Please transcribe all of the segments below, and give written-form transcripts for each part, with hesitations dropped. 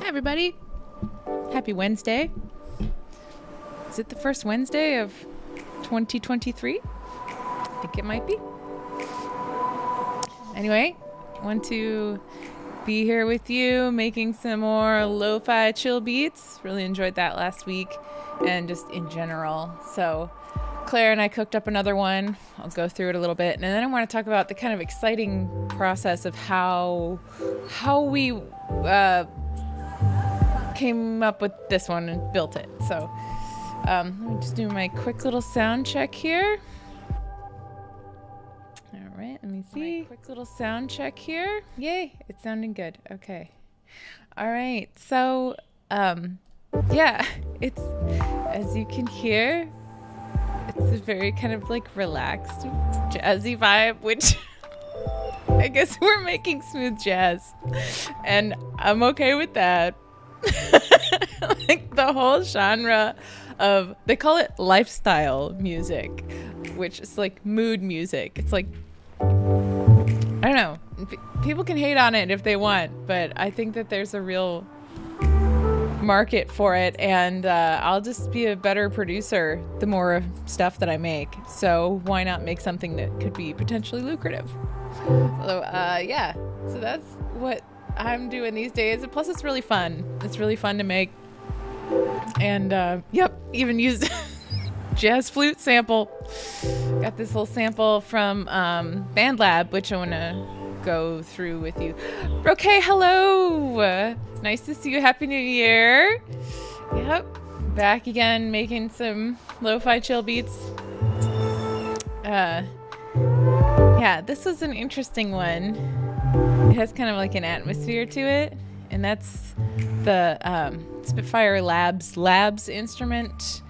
Hi everybody. Happy Wednesday. Is it the first Wednesday of 2023? I think it might be. Anyway, want to be here with you making some more lo-fi chill beats. Really enjoyed that last week and just in general. So Claire and I cooked up another one. I'll go through it a little bit. And then I want to talk about the kind of exciting process of how we came up with this one and built it. So let me just do my quick little sound check here. All right, let me see. Quick little sound check here. Yay, it's sounding good. Okay. All right, so yeah, it's, as you can hear, it's a very kind of like relaxed, jazzy vibe, which I guess we're making smooth jazz, and I'm okay with that. Like the whole genre of, they call it lifestyle music, which is like mood music. It's like, I don't know, people can hate on it if they want, but I think that there's a real market for it, and I'll just be a better producer the more stuff that I make. So why not make something that could be potentially lucrative? So yeah, so that's what I'm doing these days. And plus it's really fun. It's really fun to make. And yep, even used jazz flute sample. Got this little sample from Bandlab, which I want to go through with you. Okay, hello. Nice to see you. Happy New Year. Yep, back again making some lo-fi chill beats. Yeah, this was an interesting one. It has kind of like an atmosphere to it, and that's the Spitfire Labs instrument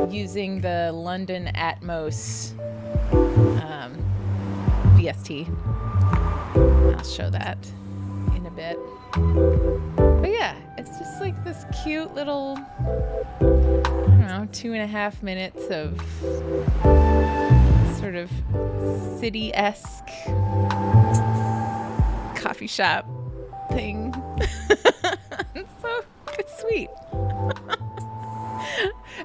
using the London Atmos VST. I'll show that in a bit. But yeah, it's just like this cute little, I don't know, 2.5 minutes of sort of city-esque coffee shop thing. So it's sweet.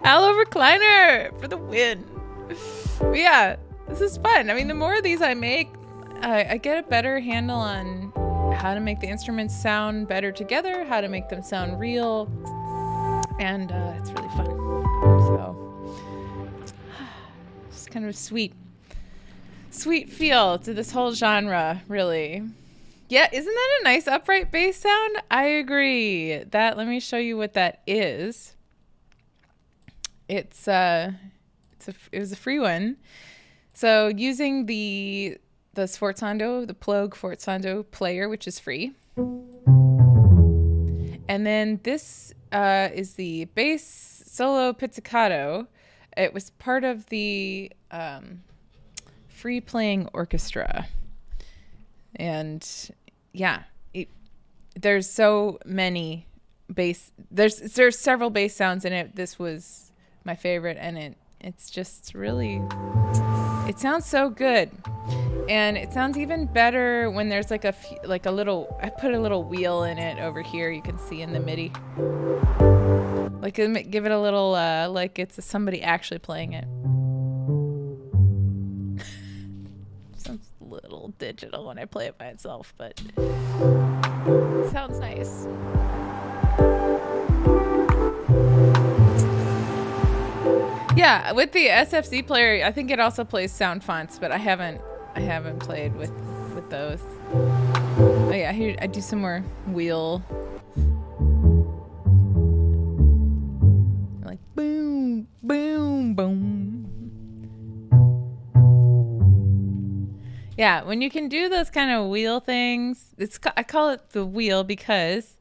Aloe Recliner for the win. But yeah, this is fun. I mean, the more of these I make, I get a better handle on how to make the instruments sound better together, how to make them sound real, and it's really fun. So it's kind of a sweet feel to this whole genre, really. Yeah, isn't that a nice upright bass sound? I agree. That, let me show you what that is. It was a free one. So using the Sforzando, the Plogue Sforzando player, which is free. And then this is the bass solo pizzicato. It was part of the free playing orchestra. And yeah, there's so many bass, there's several bass sounds in it. This was my favorite, and it's just really, it sounds so good. And it sounds even better when there's like a little, I put a little wheel in it over here, you can see in the MIDI. Like give it a little like it's somebody actually playing it. Sounds a little digital when I play it by itself, but it sounds nice. Yeah, with the SFC player, I think it also plays sound fonts, but I haven't played with those. Oh yeah, here I do some more wheel. Like boom, boom, boom. Yeah, when you can do those kind of wheel things, I call it the wheel because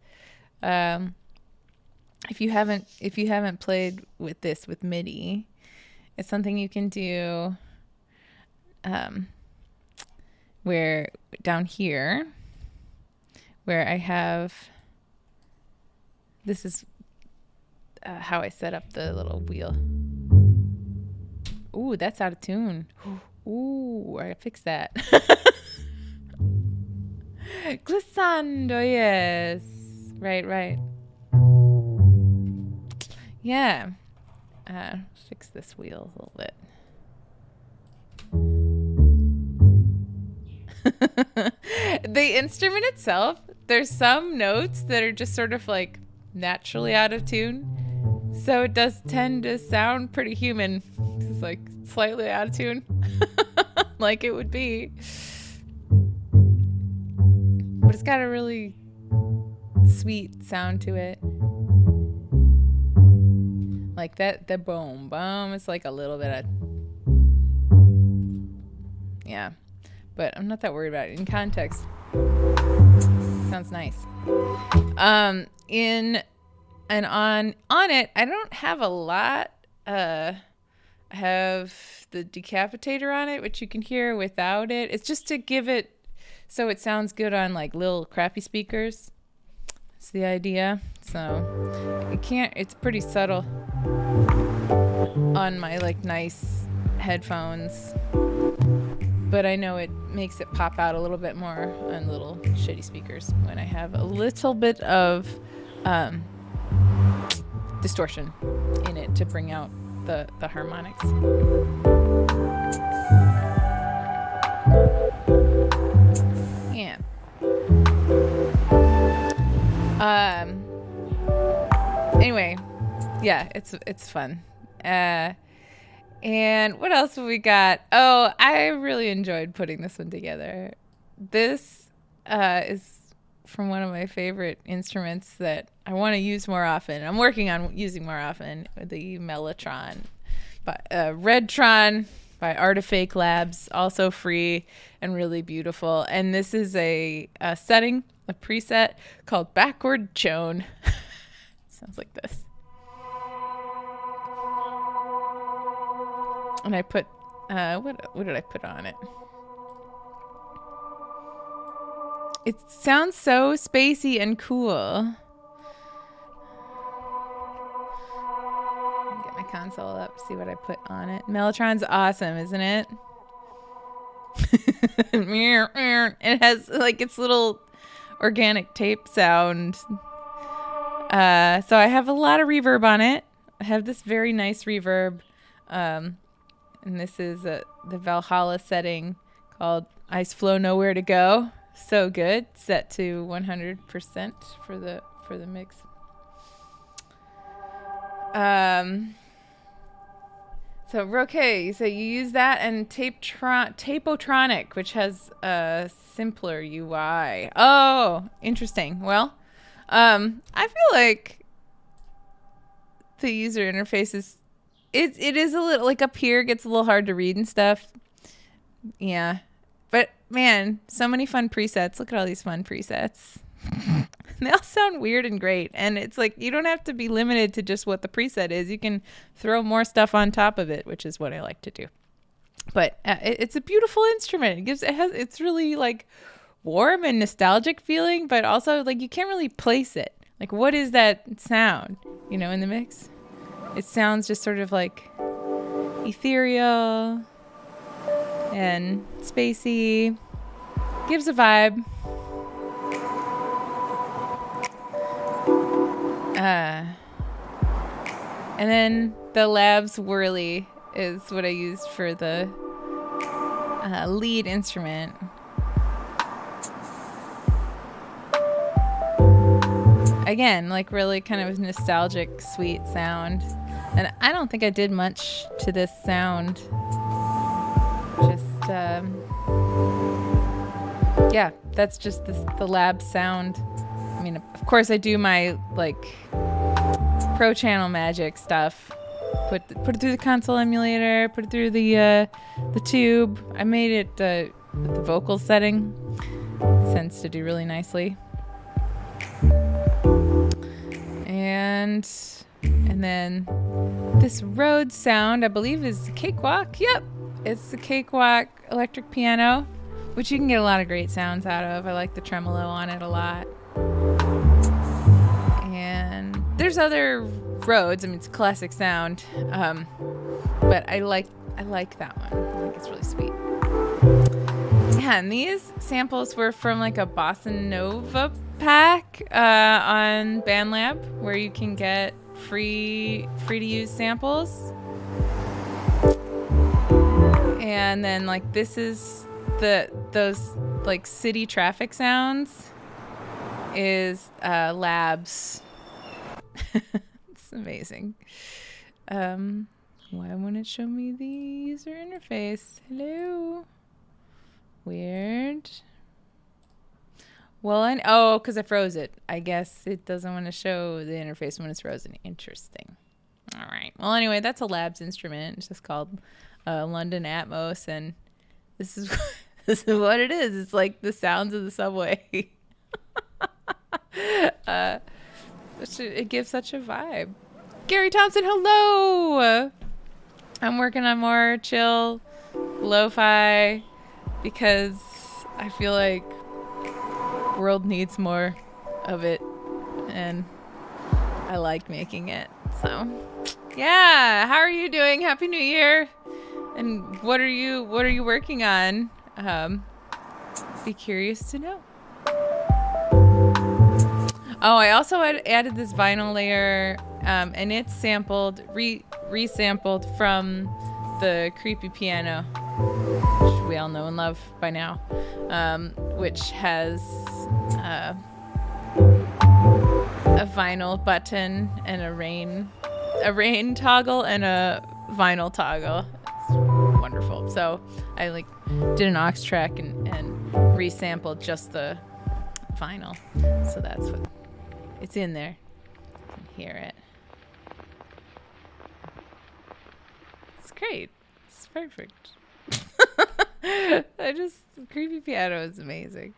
if you haven't played with this with MIDI, it's something you can do where down here where I have, this is how I set up the little wheel. Ooh, that's out of tune. Ooh, I gotta fix that. Glissando, yes. Right. Yeah. Fix this wheel a little bit. The instrument itself, there's some notes that are just sort of like naturally out of tune. So it does tend to sound pretty human. It's like slightly out of tune. Like it would be. But it's got a really sweet sound to it. Like that, the boom, boom. It's like a little bit of, yeah. But I'm not that worried about it. In context, sounds nice. On it, I don't have a lot. I have the decapitator on it, which you can hear without it. It's just to give it so it sounds good on like little crappy speakers. That's the idea. So it's pretty subtle on my like nice headphones. But I know it makes it pop out a little bit more on little shitty speakers when I have a little bit of distortion in it to bring out the harmonics. Yeah. Anyway, yeah, it's fun. And what else have we got? Oh, I really enjoyed putting this one together. This is from one of my favorite instruments that I want to use more often. I'm working on using more often, the Mellotron, Redtron by Artifake Labs, also free and really beautiful. And this is a setting, a preset called Backward Chone. Sounds like this. And I put, what did I put on it? It sounds so spacey and cool. Get my console up, see what I put on it. Mellotron's awesome, isn't it? It has like its little organic tape sound. So I have a lot of reverb on it. I have this very nice reverb. And this is the Valhalla setting called Ice Flow Nowhere to Go. So good. Set to 100% for the mix. So Roque, so you use that and Tapotronic, which has a simpler UI. Oh, interesting. Well, I feel like the user interface is it is a little like up here gets a little hard to read and stuff. Yeah. But man, so many fun presets. Look at all these fun presets. They all sound weird and great. And it's like you don't have to be limited to just what the preset is. You can throw more stuff on top of it, which is what I like to do. But it's a beautiful instrument. It's really like warm and nostalgic feeling, but also like you can't really place it. Like what is that sound, in the mix? It sounds just sort of like ethereal and spacey. Gives a vibe. And then the Labs Whirly is what I used for the lead instrument. Again, like really kind of nostalgic, sweet sound. And I don't think I did much to this sound. Just, yeah, that's just the Lab sound. I mean, of course I do my, like, Pro Channel Magic stuff. Put it through the console emulator, put it through the tube. I made it with the vocal setting. It tends to do really nicely. And then this Rhodes sound, I believe, is Cakewalk. Yep, it's the Cakewalk electric piano, which you can get a lot of great sounds out of. I like the tremolo on it a lot. And there's other Rhodes. I mean, it's a classic sound, but I like that one. I think it's really sweet. Yeah, and these samples were from like a Bossa Nova pack on Bandlab, where you can get free to use samples. And then like this is those like city traffic sounds is Labs. It's amazing. Why won't it show me the user interface? Hello. Weird. Well, oh, because I froze it. I guess it doesn't want to show the interface when it's frozen. Interesting. All right. Well, anyway, that's a Labs instrument. It's just called London Atmos, and this is this is what it is. It's like the sounds of the subway. It gives such a vibe. Gary Thompson, hello. I'm working on more chill lo-fi because I feel like the world needs more of it, and I like making it. So, yeah. How are you doing? Happy New Year. And what are you working on? Be curious to know. Oh, I also added this vinyl layer, and it's sampled, resampled from the Creepy Piano, which we all know and love by now, which has a vinyl button and a rain toggle and a vinyl toggle. It's wonderful. So I like did an aux track and resampled just the vinyl. So that's what it's in there. You can hear it. It's great. It's perfect. Creepy Piano is amazing.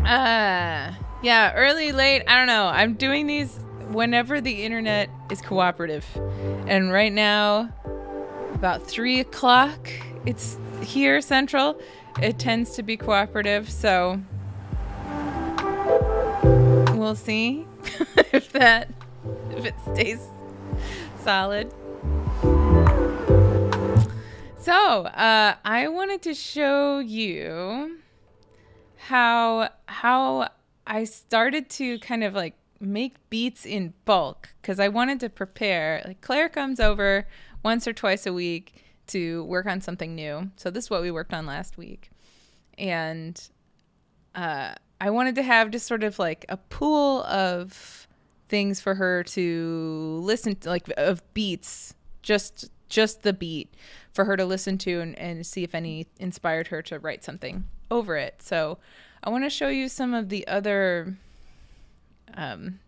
Yeah, early, late, I don't know. I'm doing these whenever the internet is cooperative. And right now, about 3 o'clock, it's here central. It tends to be cooperative, so we'll see if it stays solid. So, I wanted to show you how I started to kind of like make beats in bulk, because I wanted to prepare. Like Claire comes over once or twice a week to work on something new. So this is what we worked on last week. And I wanted to have just sort of like a pool of things for her to listen to, like of beats, just the beat for her to listen to and see if any inspired her to write something over it. So I want to show you some of the other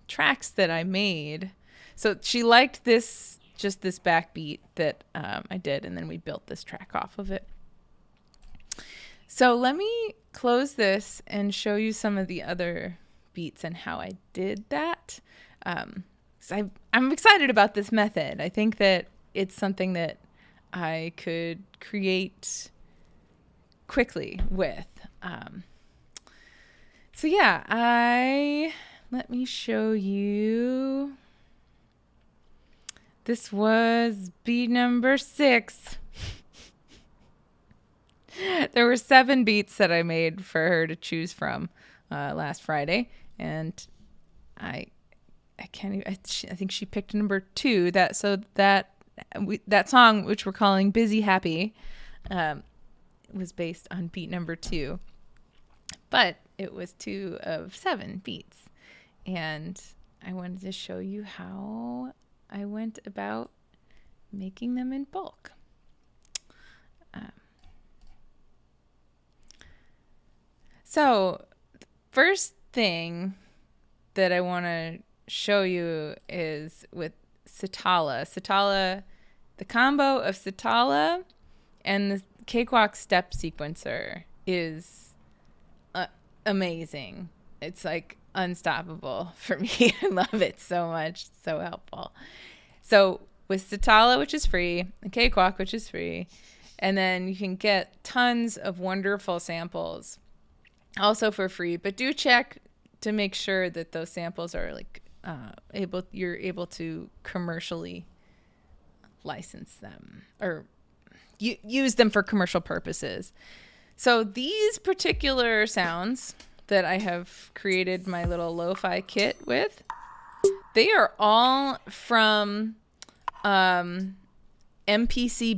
tracks that I made. So she liked this backbeat that I did, and then we built this track off of it. So let me close this and show you some of the other beats and how I did that. So I'm excited about this method. I think that it's something that I could create quickly with. So yeah, let me show you. This was beat number 6. There were 7 beats that I made for her to choose from last Friday, and I can't even. I think she picked number 2. That song, which we're calling "Busy Happy," was based on beat number 2, but it was 2 of 7 beats, and I wanted to show you how I went about making them in bulk. So first thing that I want to show you is with Sitala. Sitala, the combo of Sitala and the Cakewalk step sequencer is amazing. It's like unstoppable for me. I love it so much. It's so helpful. So with Sitala, which is free, and Cakewalk, which is free, and then you can get tons of wonderful samples also for free, but do check to make sure that those samples are like you're able to commercially license them or use them for commercial purposes. So these particular sounds that I have created my little lo-fi kit with They are all from MPC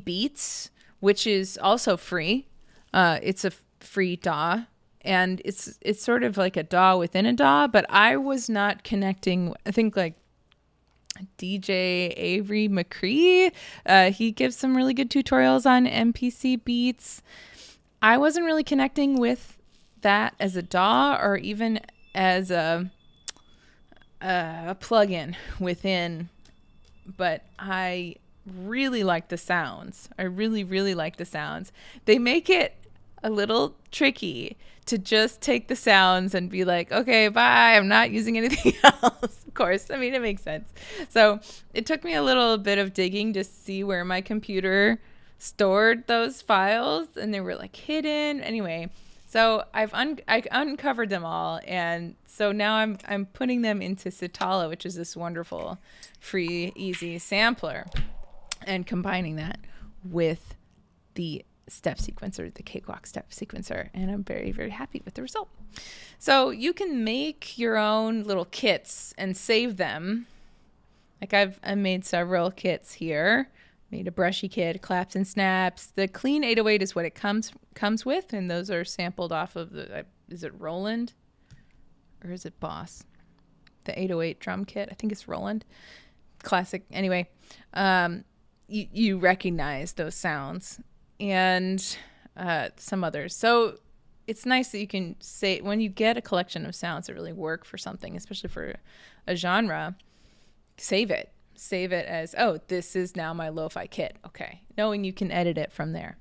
Beats, which is also free. It's a free DAW, and it's sort of like a DAW within a DAW, but I was not connecting. I think like DJ Avery McCree, he gives some really good tutorials on MPC Beats. I wasn't really connecting with that as a DAW or even as a plugin within, but I really like the sounds. I really, really like the sounds. They make it a little tricky to just take the sounds and be like, okay, bye, I'm not using anything else. Of course, I mean, it makes sense. So it took me a little bit of digging to see where my computer stored those files, and they were like hidden. Anyway, so I uncovered them all, and so now I'm putting them into Sitala, which is this wonderful, free, easy sampler, and combining that with the step sequencer, the Cakewalk step sequencer, and I'm very, very happy with the result. So you can make your own little kits and save them. Like I made several kits here. Made a brushy kit, claps and snaps. The clean 808 is what it comes with, and those are sampled off of the, is it Roland or is it Boss? The 808 drum kit, I think it's Roland. Classic. Anyway, you recognize those sounds and some others. So it's nice that you can say, when you get a collection of sounds that really work for something, especially for a genre, save it. Save it as, oh, this is now my lo-fi kit. Okay. Knowing you can edit it from there.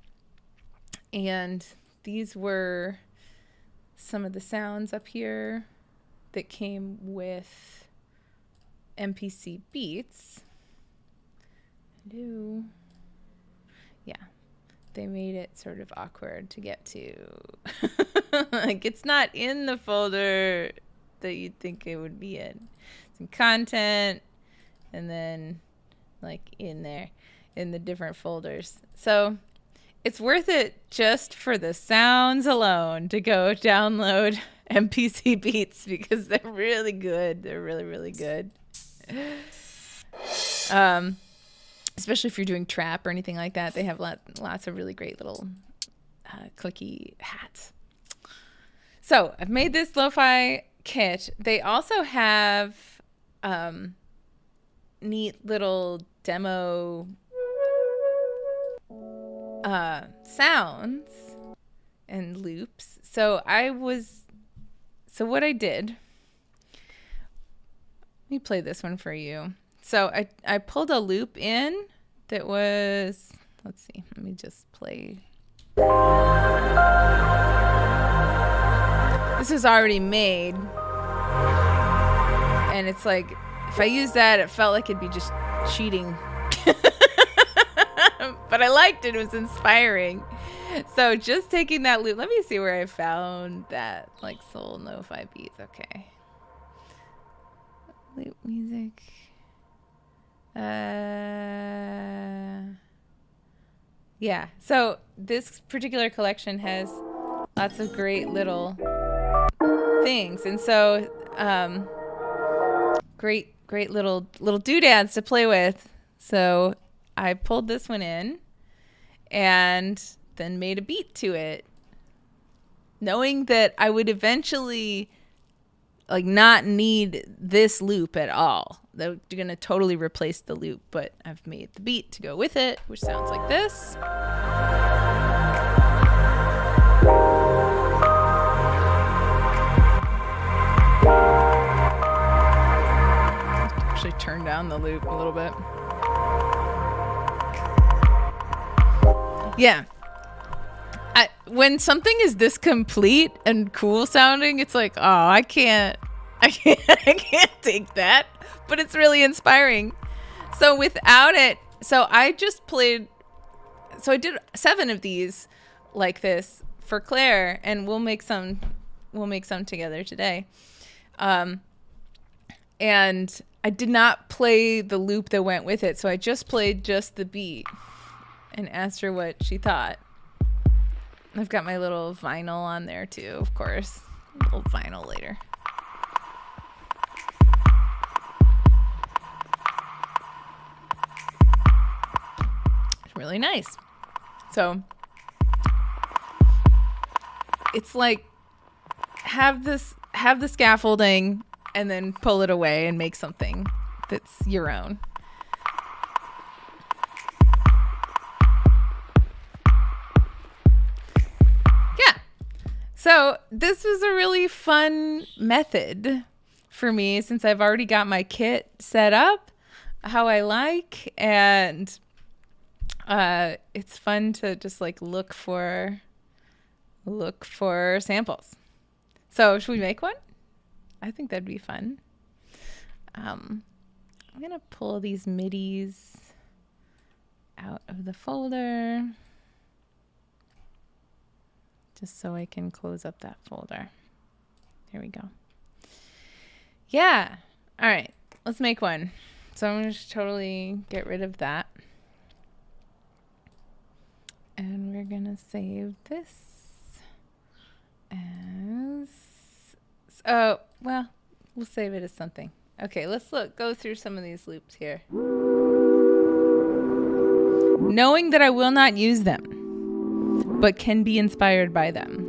And these were some of the sounds up here that came with MPC Beats. Yeah. They made it sort of awkward to get to. Like, it's not in the folder that you'd think it would be in. It's in content. And then like in there in the different folders. So it's worth it just for the sounds alone to go download MPC Beats, because they're really good. They're really, really good. Especially if you're doing trap or anything like that. They have lots of really great little clicky hats. So I've made this lo-fi kit. They also have neat little demo sounds and loops. So what I did, let me play this one for you. So I pulled a loop in that was, let's see, let me just play. This is already made, and it's like, if I use that, it felt like it'd be just cheating. But I liked it. It was inspiring. So just taking that loop. Let me see where I found that, like, soul lo-fi beats. Okay. Loop music. Yeah. So this particular collection has lots of great little things. And so great little doodads to play with. So I pulled this one in and then made a beat to it, knowing that I would eventually like not need this loop at all. They're going to totally replace the loop, but I've made the beat to go with it, which sounds like this. Actually turn down the loop a little bit. Yeah. When something is this complete and cool sounding, it's like, oh, I can't take that, but it's really inspiring. So without it, I did 7 of these like this for Claire, and we'll make some together today. And I did not play the loop that went with it, so I just played just the beat and asked her what she thought. I've got my little vinyl on there too, of course. A little vinyl later. really nice. So it's like have the scaffolding and then pull it away and make something that's your own. Yeah. So this was a really fun method for me since I've already got my kit set up how I like, and it's fun to just like look for samples. So should we make one? I think that'd be fun. I'm gonna pull these midis out of the folder just so I can close up that folder. There we go. Yeah. All right, let's make one. So I'm gonna just totally get rid of that. And we're gonna save this as, oh, well, we'll save it as something. Okay, let's go through some of these loops here. Knowing that I will not use them, but can be inspired by them.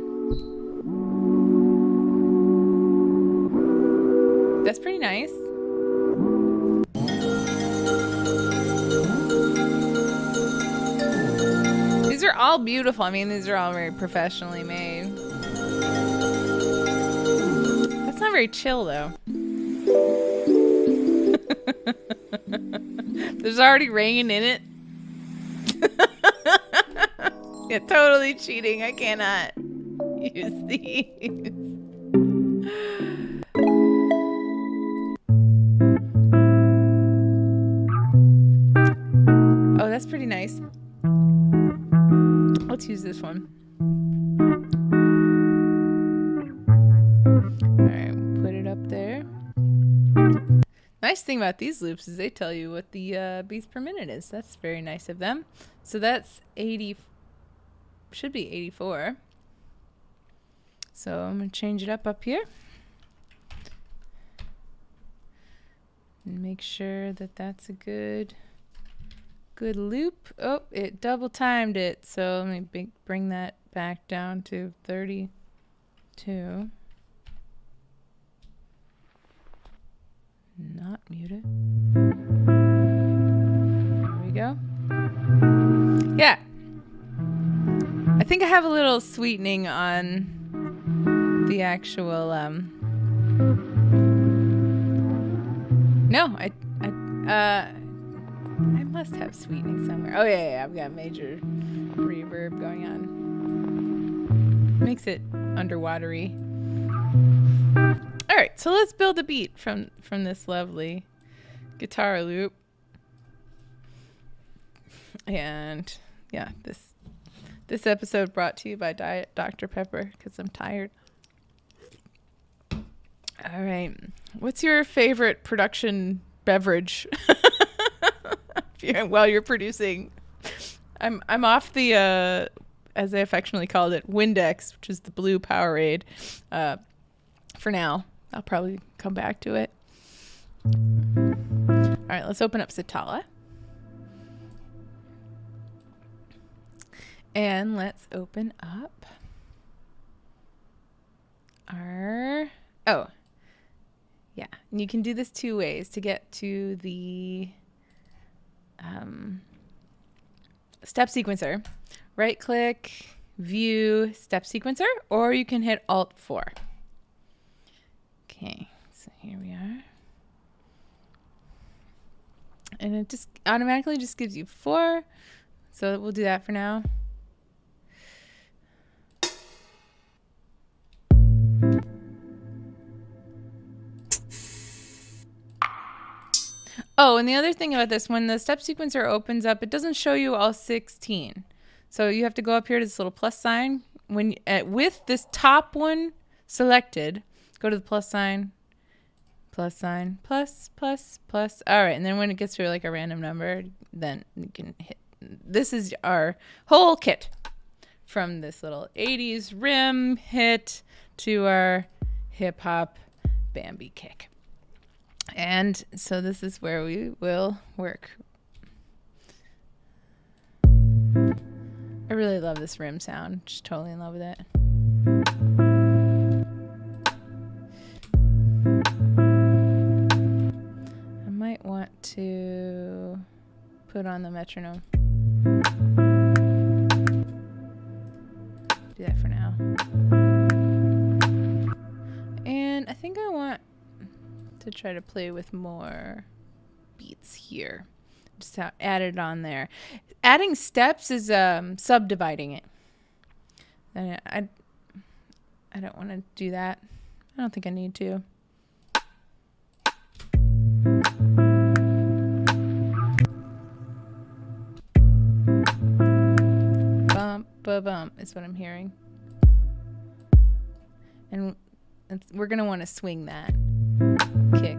That's pretty nice. These are all beautiful. I mean, these are all very professionally made. That's not very chill, though. There's already rain in it. Yeah, totally cheating. I cannot use these. Oh, that's pretty nice. Let's use this one. All right, put it up there. Nice thing about these loops is they tell you what the beats per minute is. That's very nice of them. So that's 80, should be 84. So I'm gonna change it up here. And make sure that that's a good loop. Oh, it double timed it. So let me bring that back down to 32. Not muted. There we go. Yeah. I think I have a little sweetening on the actual no, I must have sweetening somewhere. Oh yeah, I've got major reverb going on. Makes it underwatery. All right, so let's build a beat from this lovely guitar loop. And yeah, this episode brought to you by Diet Dr. Pepper because I'm tired. All right, what's your favorite production beverage while you're producing? I'm off the as I affectionately called it, Windex, which is the blue Powerade. For now, I'll probably come back to it. All right, let's open up Sitala. And let's open up our, oh, yeah. And you can do this two ways to get to the step sequencer. Right click, view step sequencer, or you can hit Alt-4. Okay, so here we are. And it just automatically just gives you 4. So we'll do that for now. Oh, and the other thing about this, when the step sequencer opens up, it doesn't show you all 16. So you have to go up here to this little plus sign. When with this top one selected, go to the plus sign, plus, plus, plus. All right, and then when it gets to like a random number, then you can hit. This is our whole kit from this little 80s rim hit to our hip hop Bambi kick. And so this is where we will work. I really love this rim sound. Just totally in love with it. I might want to put on the metronome. Do that for now. And I think I want to try to play with more beats here. Just add it on there. Adding steps is subdividing it. And I don't want to do that. I don't think I need to. Bump, ba-bump is what I'm hearing. And we're going to want to swing that kick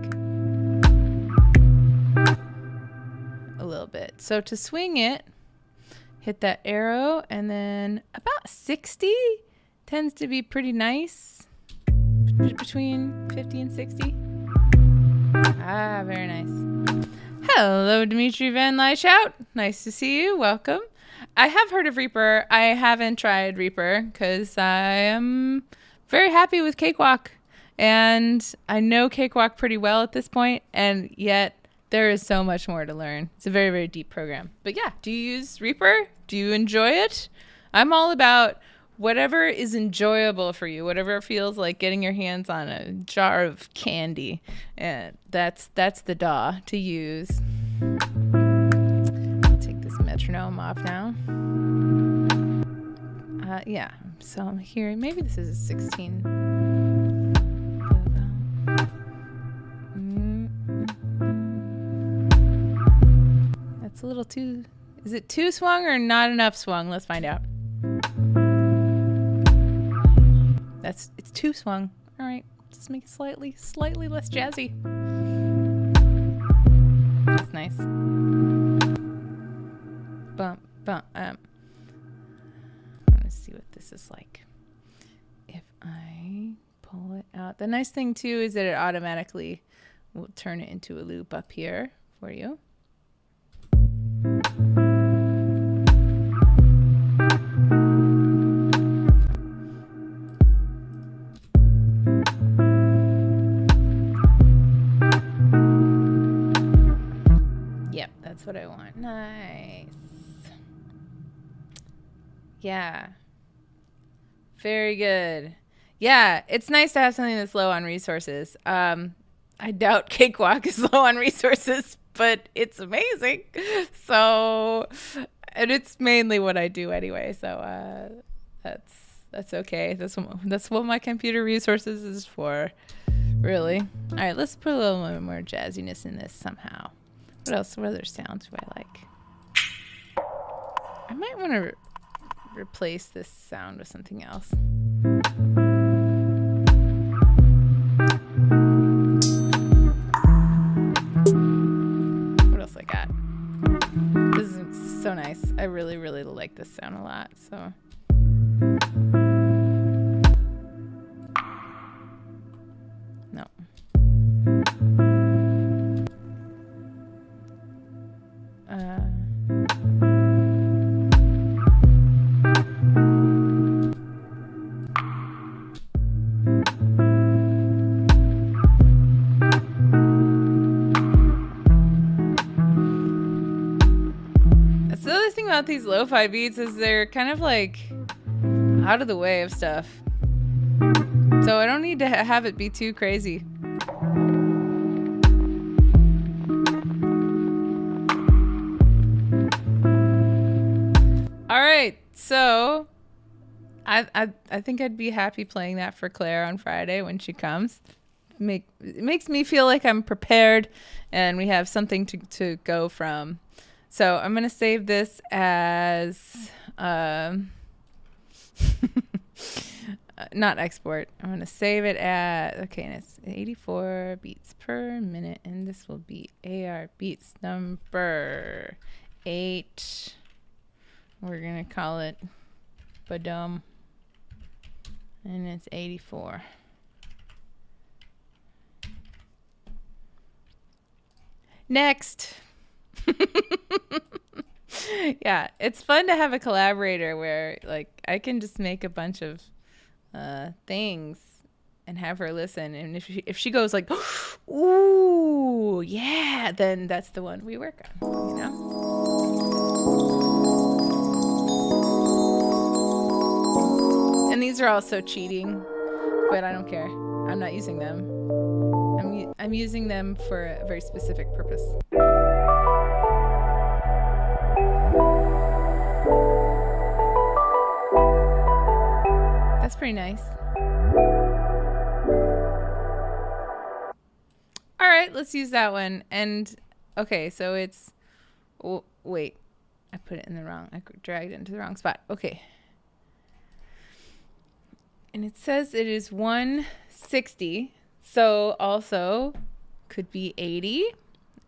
a little bit. So to swing it, hit that arrow, and then about 60 tends to be pretty nice. Between 50 and 60. Ah, very nice. Hello, Dimitri Van Leishout. Nice to see you. Welcome. I have heard of Reaper. I haven't tried Reaper because I am very happy with Cakewalk. And I know Cakewalk pretty well at this point, and yet there is so much more to learn. It's a very, very deep program. But yeah, do you use Reaper? Do you enjoy it? I'm all about whatever is enjoyable for you, whatever feels like getting your hands on a jar of candy. And that's the DAW to use. Take this metronome off now. Yeah, so I'm hearing, maybe this is a 16. That's a little too, is it too swung or not enough swung? Let's find out. It's too swung. All right, just make it slightly less jazzy. That's nice. Bump, bump. I want to see what this is like. If I pull it out, the nice thing too is that it automatically will turn it into a loop up here for you. Yep, that's what I want. Nice. Yeah. Very good. Yeah, it's nice to have something that's low on resources. I doubt Cakewalk is low on resources, but it's amazing. So, and it's mainly what I do anyway. So that's okay. That's what my computer resources is for, really. All right, let's put a little bit more jazziness in this somehow. What else? What other sounds do I like? I might want to replace this sound with something else. What else I got? This is so nice. I really, really like this sound a lot. So. No. These lo-fi beats is they're kind of like out of the way of stuff, so I don't need to have it be too crazy. All right, so I think I'd be happy playing that for Claire on Friday when she comes. It makes me feel like I'm prepared and we have something to go from. So I'm going to save this as, not export. I'm going to save it as, okay, and it's 84 beats per minute. And this will be AR beats number 8. We're going to call it Badum. And it's 84. Next. Yeah, it's fun to have a collaborator where like I can just make a bunch of things and have her listen, and if she goes like, ooh, yeah, then that's the one we work on, you know? And these are also cheating, but I don't care. I'm not using them. I'm using them for a very specific purpose. That's pretty nice. All right, let's use that one. And okay, so it's, oh, wait, I put it in the wrong, I dragged it into the wrong spot. Okay. And it says it is 160. So also could be 80.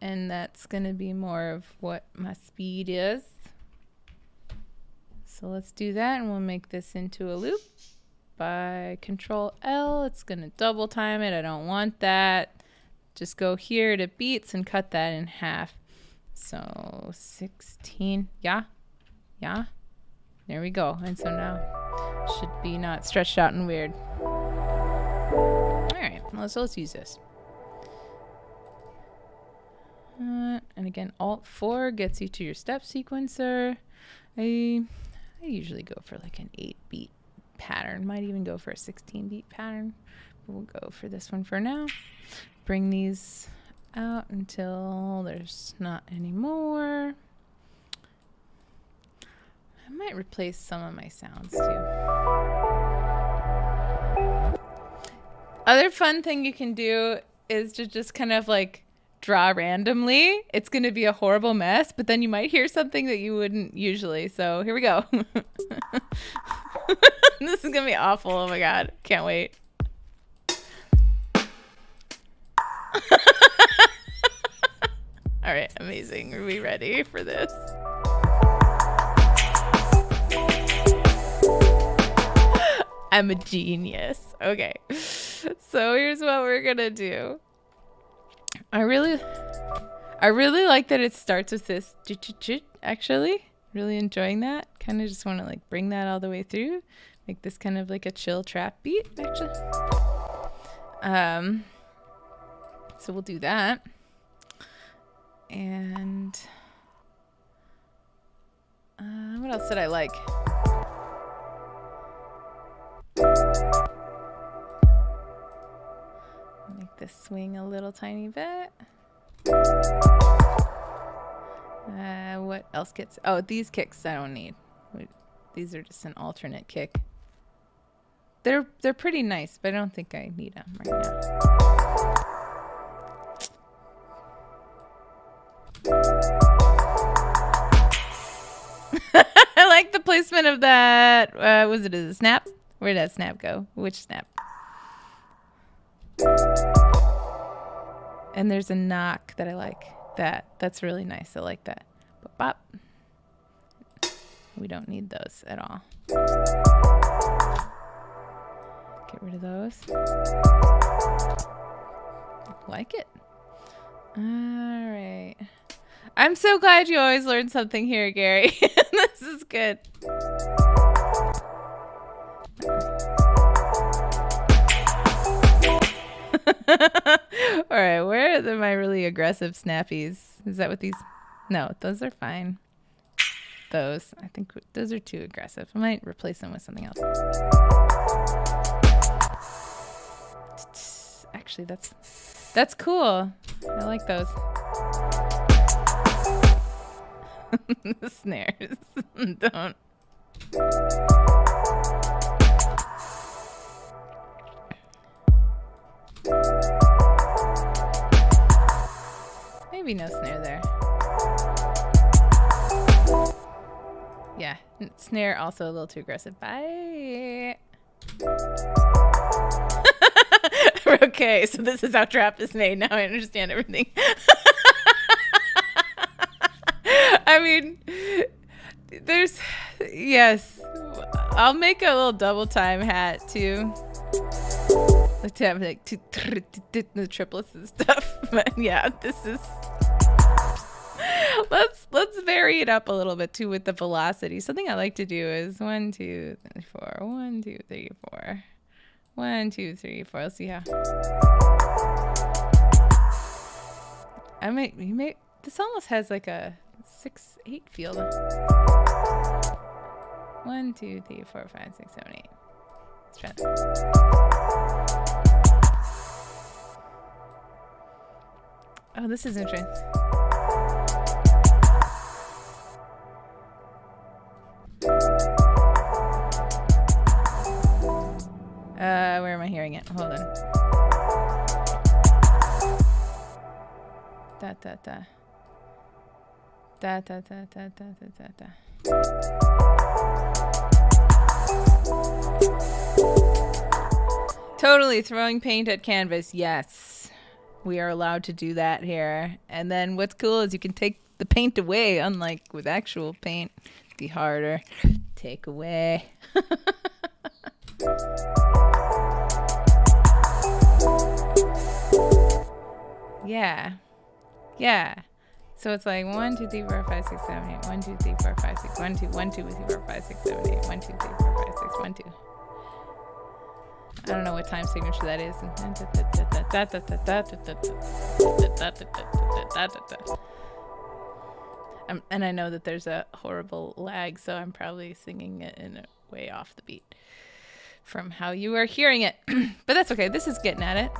And that's going to be more of what my speed is. So let's do that, and we'll make this into a loop by Control L. It's going to double time it. I don't want that. Just go here to beats and cut that in half. So 16. Yeah. Yeah. There we go. And so now should be not stretched out and weird. All right. Well, so let's use this. And again, Alt-4 gets you to your step sequencer. I usually go for like an 8-beat pattern. Might even go for a 16-beat pattern. But we'll go for this one for now. Bring these out until there's not any more. I might replace some of my sounds too. Other fun thing you can do is to just kind of like draw randomly. It's going to be a horrible mess, but then you might hear something that you wouldn't usually. So here we go. This is going to be awful. Oh my God. Can't wait. All right, amazing. Are we ready for this? I'm a genius. Okay, so here's what we're gonna do. I really like that it starts with this. Actually, really enjoying that. Kind of just want to like bring that all the way through, make this kind of like a chill trap beat. Actually, so we'll do that. And what else did I like? Make this swing a little tiny bit. What else gets? Oh, these kicks I don't need. These are just an alternate kick. They're pretty nice, but I don't think I need them right now. I like the placement of that. Was it a snap? Where did that snap go? Which snap? And there's a knock that I like. That's really nice. I like that. Bop, bop. We don't need those at all. Get rid of those. Like it. All right. I'm so glad you always learn something here, Gary. This is good. All right, where are my really aggressive snappies? Is that what these? No, those are fine. Those, I think those are too aggressive. I might replace them with something else. Actually, that's cool. I like those. The snares. Don't. Maybe no snare there. Yeah, snare also a little too aggressive. Bye. Okay, so this is how trap is made. Now I understand everything. I mean, yes. I'll make a little double time hat too. Like to have like the triplets and stuff. But yeah, this is. let's vary it up a little bit too with the velocity. Something I like to do is 1, 2, 3, 4. 1, 2, 3, 4. 1, 2, 3, 4. Let's see how. This almost has like a 6/8 feel. 1, 2, 3, 4, 5, 6, 7, 8. Let's try that. Oh, this is interesting. Where am I hearing it? Hold on. Da da da. Da da da da da da da. Totally throwing paint at canvas. Yes, we are allowed to do that here. And then what's cool is you can take the paint away, unlike with actual paint. It'd be harder. Take away. Yeah. Yeah. So it's like 1, 2, 3, 4, 5, 6, 7, 8. 1, 2, 3, 4, 5, 6. 1, 2, 1, 2, 3, 4, 5, 6, 7, 8. 1, 2, 3, 4, 5, 6, 1, 2. I don't know what time signature that is. And I know that there's a horrible lag, so I'm probably singing it in a way off the beat from how you are hearing it. But that's okay. This is getting at it.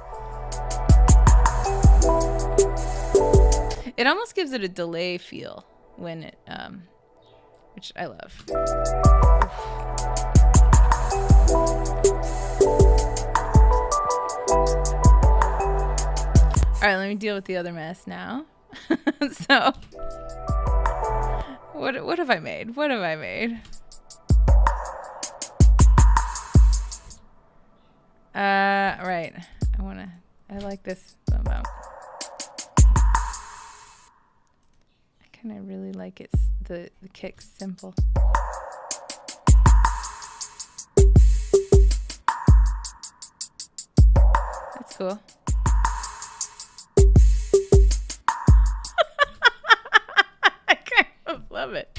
It almost gives it a delay feel when it, which I love. All right, let me deal with the other mess now. So, what have I made? What have I made? Right. I like this about. I kind of really like it. The kick's simple. That's cool. I kind of love it.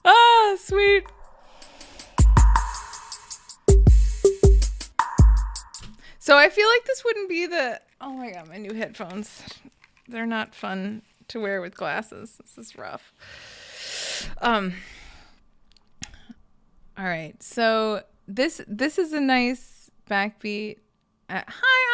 Ah, sweet. So I feel like this wouldn't be the... Oh my god, my new headphones. They're not fun to wear with glasses. This is rough. All right, so this is a nice backbeat. Hi,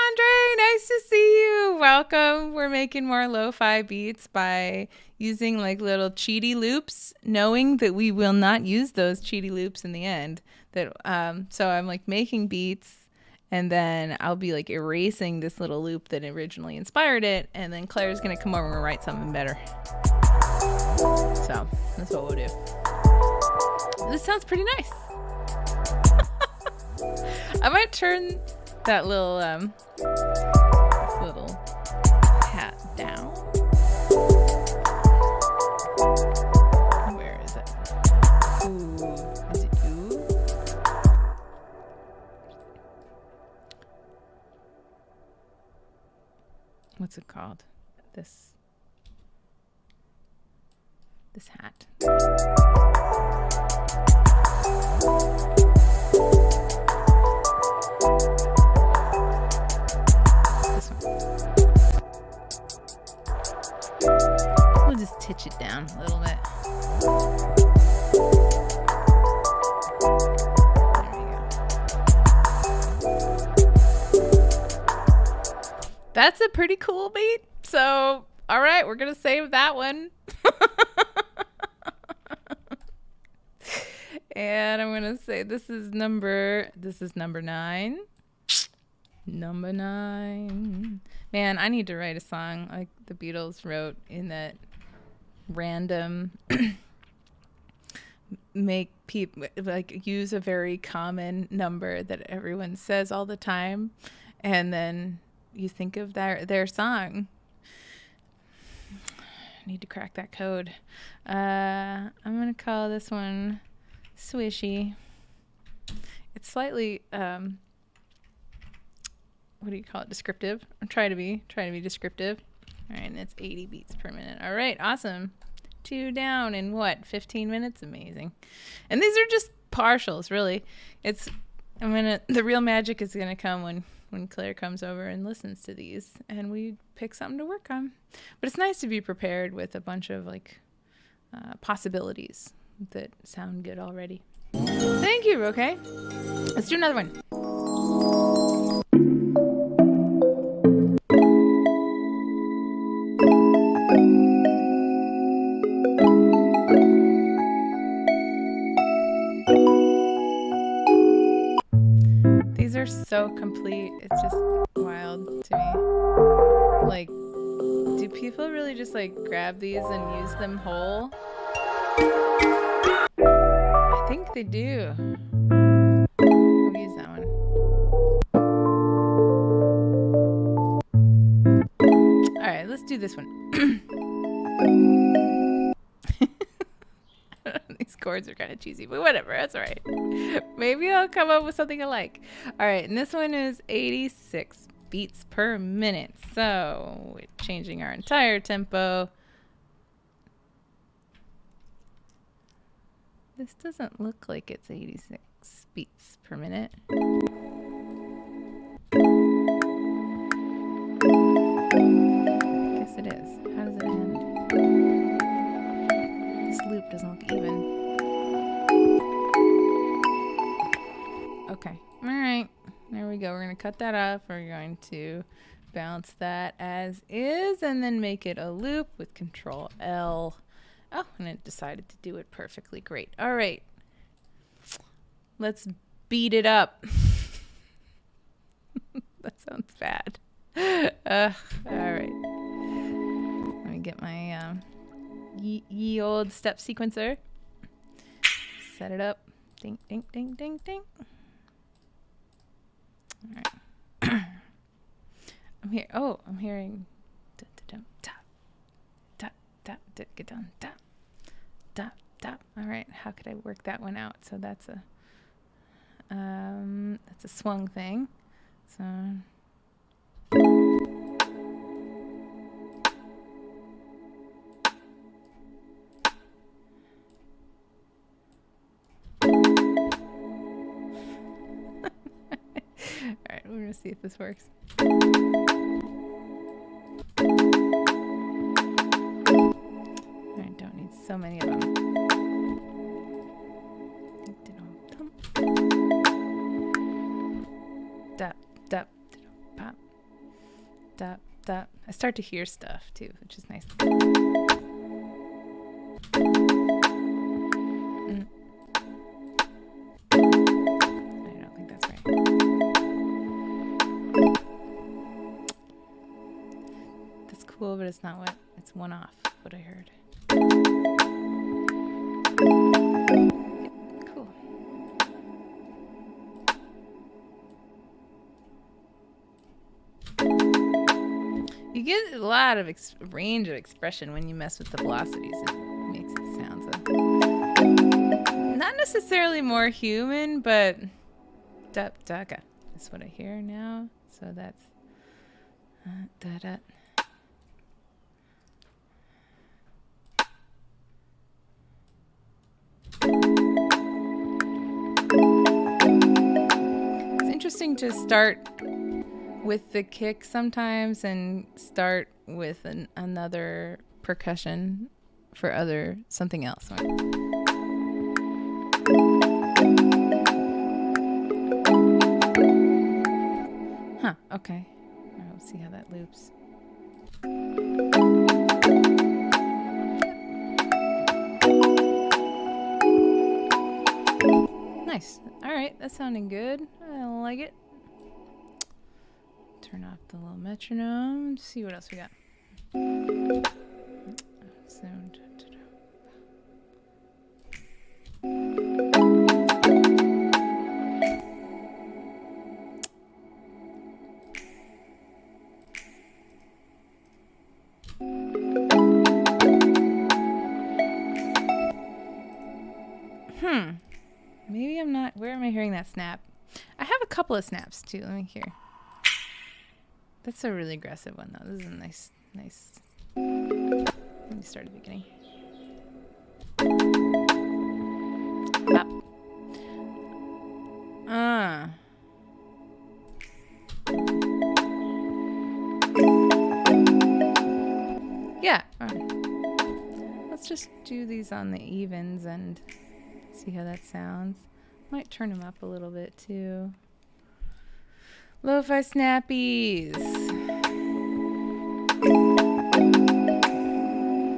Andre. Nice to see you. Welcome. We're making more lo-fi beats by using like little cheaty loops, knowing that we will not use those cheaty loops in the end. So I'm like making beats, and then I'll be like erasing this little loop that originally inspired it, and then Claire's gonna come over and write something better. So that's what we'll do. This sounds pretty nice. I might turn that little this little hat down. Where is it? Ooh, is it you? What's it called? This hat. This one. We'll just titch it down a little bit. There we go. That's a pretty cool beat. So, all right, we're going to save that one. And I'm going to say this is number 9. Number 9. Man, I need to write a song like the Beatles wrote in that random make people like use a very common number that everyone says all the time, and then you think of their song. I need to crack that code. I'm going to call this one Swishy. It's slightly, what what do you call it? Descriptive. I'm trying to be descriptive. All right, and it's 80 beats per minute. All right, awesome. 2 down in what? 15 minutes? Amazing. And these are just partials, really. The real magic is gonna come when Claire comes over and listens to these, and we pick something to work on. But it's nice to be prepared with a bunch of like possibilities that sound good already. Thank you, okay? Let's do another one. These are so complete. It's just wild to me. Like, do people really just like grab these and use them whole? I think they do. We'll use that one. All right, let's do this one. These chords are kind of cheesy, but whatever, that's all right. Maybe I'll come up with something I like. All right, and this one is 86 beats per minute. So we're changing our entire tempo. This doesn't look like it's 86 beats per minute. I guess it is. How does it end? This loop doesn't look even. Okay. All right. There we go. We're going to cut that off. We're going to bounce that as is and then make it a loop with Control L. Oh, and it decided to do it perfectly. Great. All right. Let's beat it up. That sounds bad. All right. Let me get my ye old step sequencer. Set it up. Ding, ding, ding, ding, ding. All right. I'm hearing tap, tap, tap, get down, tap, tap, tap. All right, how could I work that one out? So that's a swung thing. So all right, we're gonna see if this works. I don't need so many of them. Dap, dap, pop, dap, dap. I start to hear stuff too, which is nice. I don't think that's right. That's cool, but it's not what it's one off what I heard. Yep, cool. You get a lot of range of expression when you mess with the velocities. It makes it sound so not necessarily more human, but da-ga is what I hear now. So that's da-da. It's interesting to start with the kick sometimes and start with another percussion for something else. Huh, okay. I'll see how that loops. Nice. All right, that's sounding good. I like it. Turn off the little metronome. See what else we got. Sound. Maybe I'm not. Where am I hearing that snap? I have a couple of snaps too. Let me hear. That's a really aggressive one, though. This is a nice. Let me start at the beginning. Up. Yeah. All right. Let's just do these on the evens and see how that sounds. Might turn them up a little bit too. Lo-fi snappies.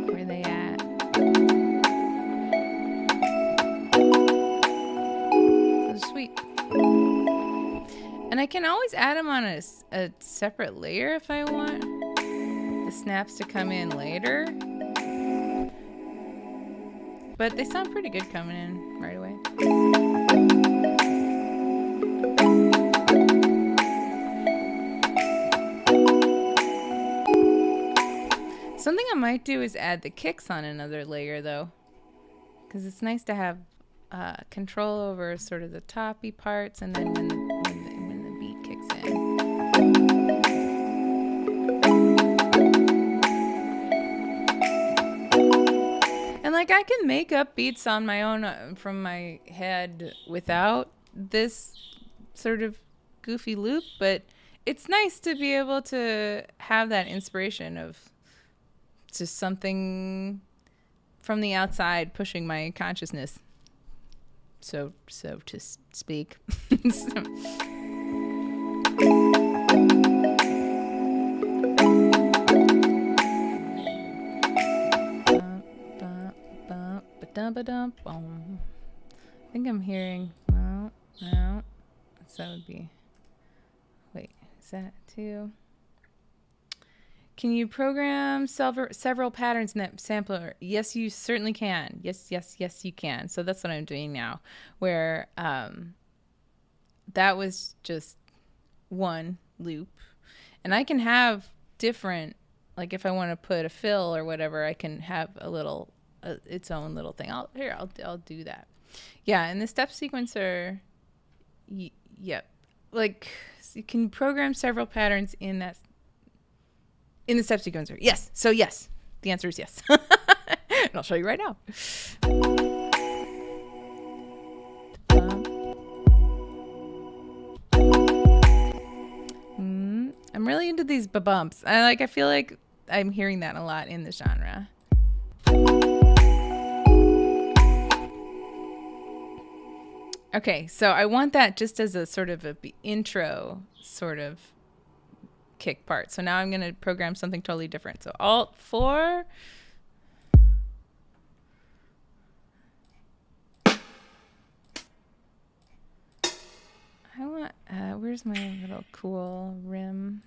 Where are they at? Those are sweet. And I can always add them on a separate layer if I want the snaps to come in later. But they sound pretty good coming in right away. Something I might do is add the kicks on another layer though, because it's nice to have control over sort of the toppy parts, and then when the beat kicks in. And like I can make up beats on my own from my head without this sort of goofy loop, but it's nice to be able to have that inspiration of just something from the outside pushing my consciousness, so to speak. I think I'm hearing no. So that would be. Wait, is that two? Can you program several patterns in that sampler? Yes, you certainly can. Yes, you can. So that's what I'm doing now, where that was just one loop. And I can have different, like if I want to put a fill or whatever, I can have a little, its own little thing. I'll do that. Yeah, and the step sequencer, yep. Like, so you can program several patterns in that in the step sequencer. Yes. So yes. The answer is yes. And I'll show you right now. I'm really into these bumps. I feel like I'm hearing that a lot in the genre. Okay, so I want that just as a sort of a intro sort of kick part. So now I'm going to program something totally different. So Alt 4. I want, where's my little cool rim?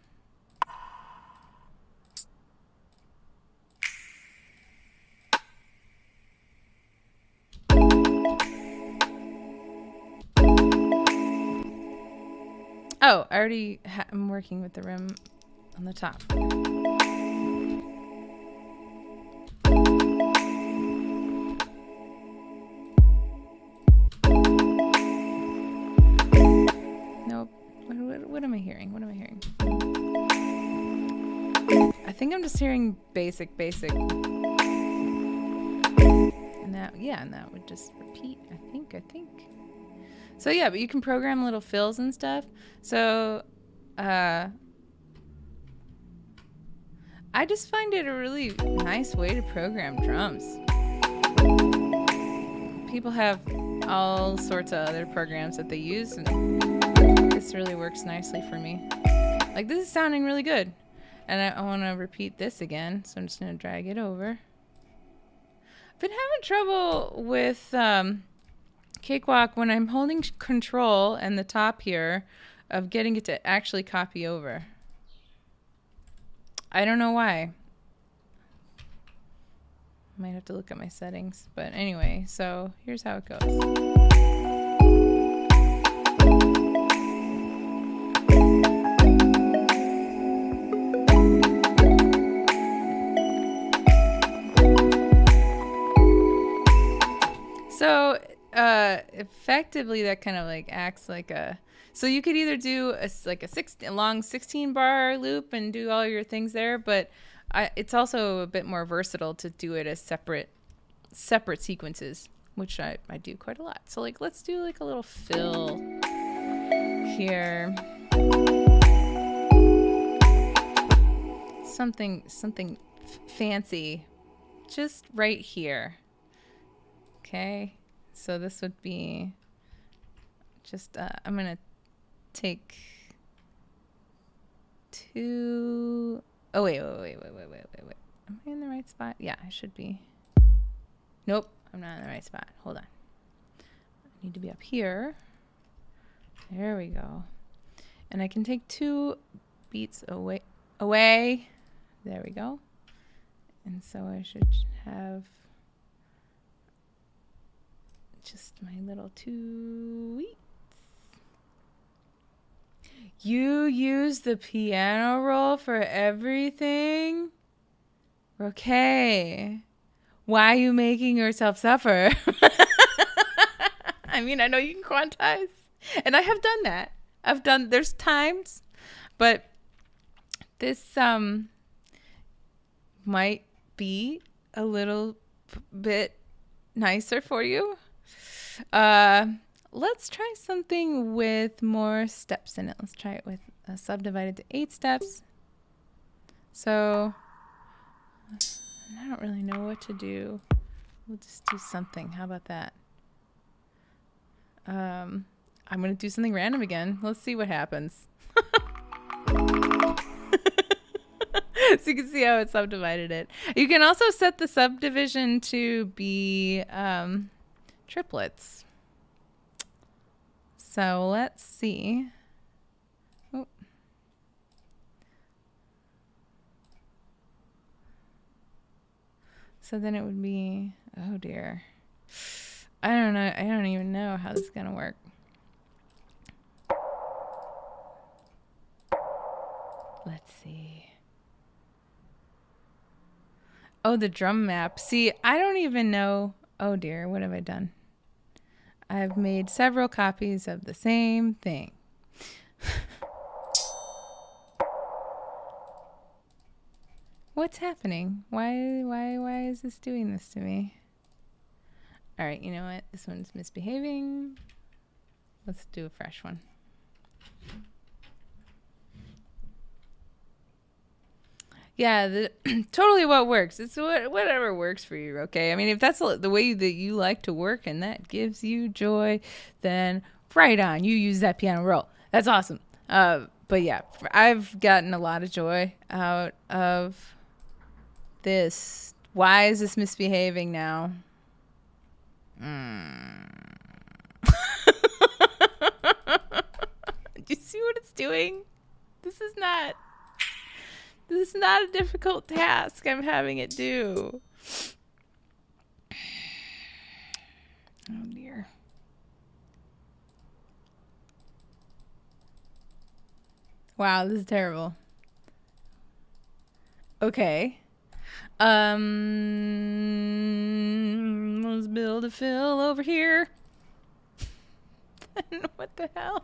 Oh, I already I'm working with the rim on the top. Nope. What am I hearing? What am I hearing? I think I'm just hearing basic. And that, yeah, and that would just repeat, I think. So yeah, but you can program little fills and stuff. So I just find it a really nice way to program drums. People have all sorts of other programs that they use, and this really works nicely for me. Like, this is sounding really good. And I want to repeat this again, so I'm just going to drag it over. I've been having trouble with Cakewalk when I'm holding control and the top here of getting it to actually copy over. I don't know why. Might have to look at my settings, but anyway, so here's how it goes. So effectively that kind of like acts like a, so you could either do a long 16 bar loop and do all your things there, but it's also a bit more versatile to do it as separate sequences, which I do quite a lot. So like, let's do like a little fill here. Something fancy just right here. Okay, so this would be just I'm gonna take two. Oh wait. Am I in the right spot? Yeah, I should be. Nope, I'm not in the right spot. Hold on. I need to be up here. There we go. And I can take 2 beats away. There we go. And so I should have just my little 2 beats. You use the piano roll for everything? Okay. Why are you making yourself suffer? I mean, I know you can quantize. And I have done that. There's times, but this might be a little bit nicer for you. Let's try something with more steps in it. Let's try it with subdivided to 8 steps. So I don't really know what to do. We'll just do something. How about that? I'm going to do something random again. Let's see what happens. So you can see how it subdivided it. You can also set the subdivision to be triplets. So let's see. Oh. So then it would be, oh dear. I don't know. I don't even know how this is going to work. Let's see. Oh, the drum map. See, I don't even know. Oh dear, what have I done? I've made several copies of the same thing. What's happening? Why is this doing this to me? All right, you know what? This one's misbehaving. Let's do a fresh one. Yeah, totally what works. It's whatever works for you, okay? I mean, if that's the way that you like to work and that gives you joy, then right on. You use that piano roll. That's awesome. But yeah, I've gotten a lot of joy out of this. Why is this misbehaving now? Do you see what it's doing? This is not a difficult task I'm having it do. Oh dear. Wow, this is terrible. Okay. Let's build a fill over here. What the hell?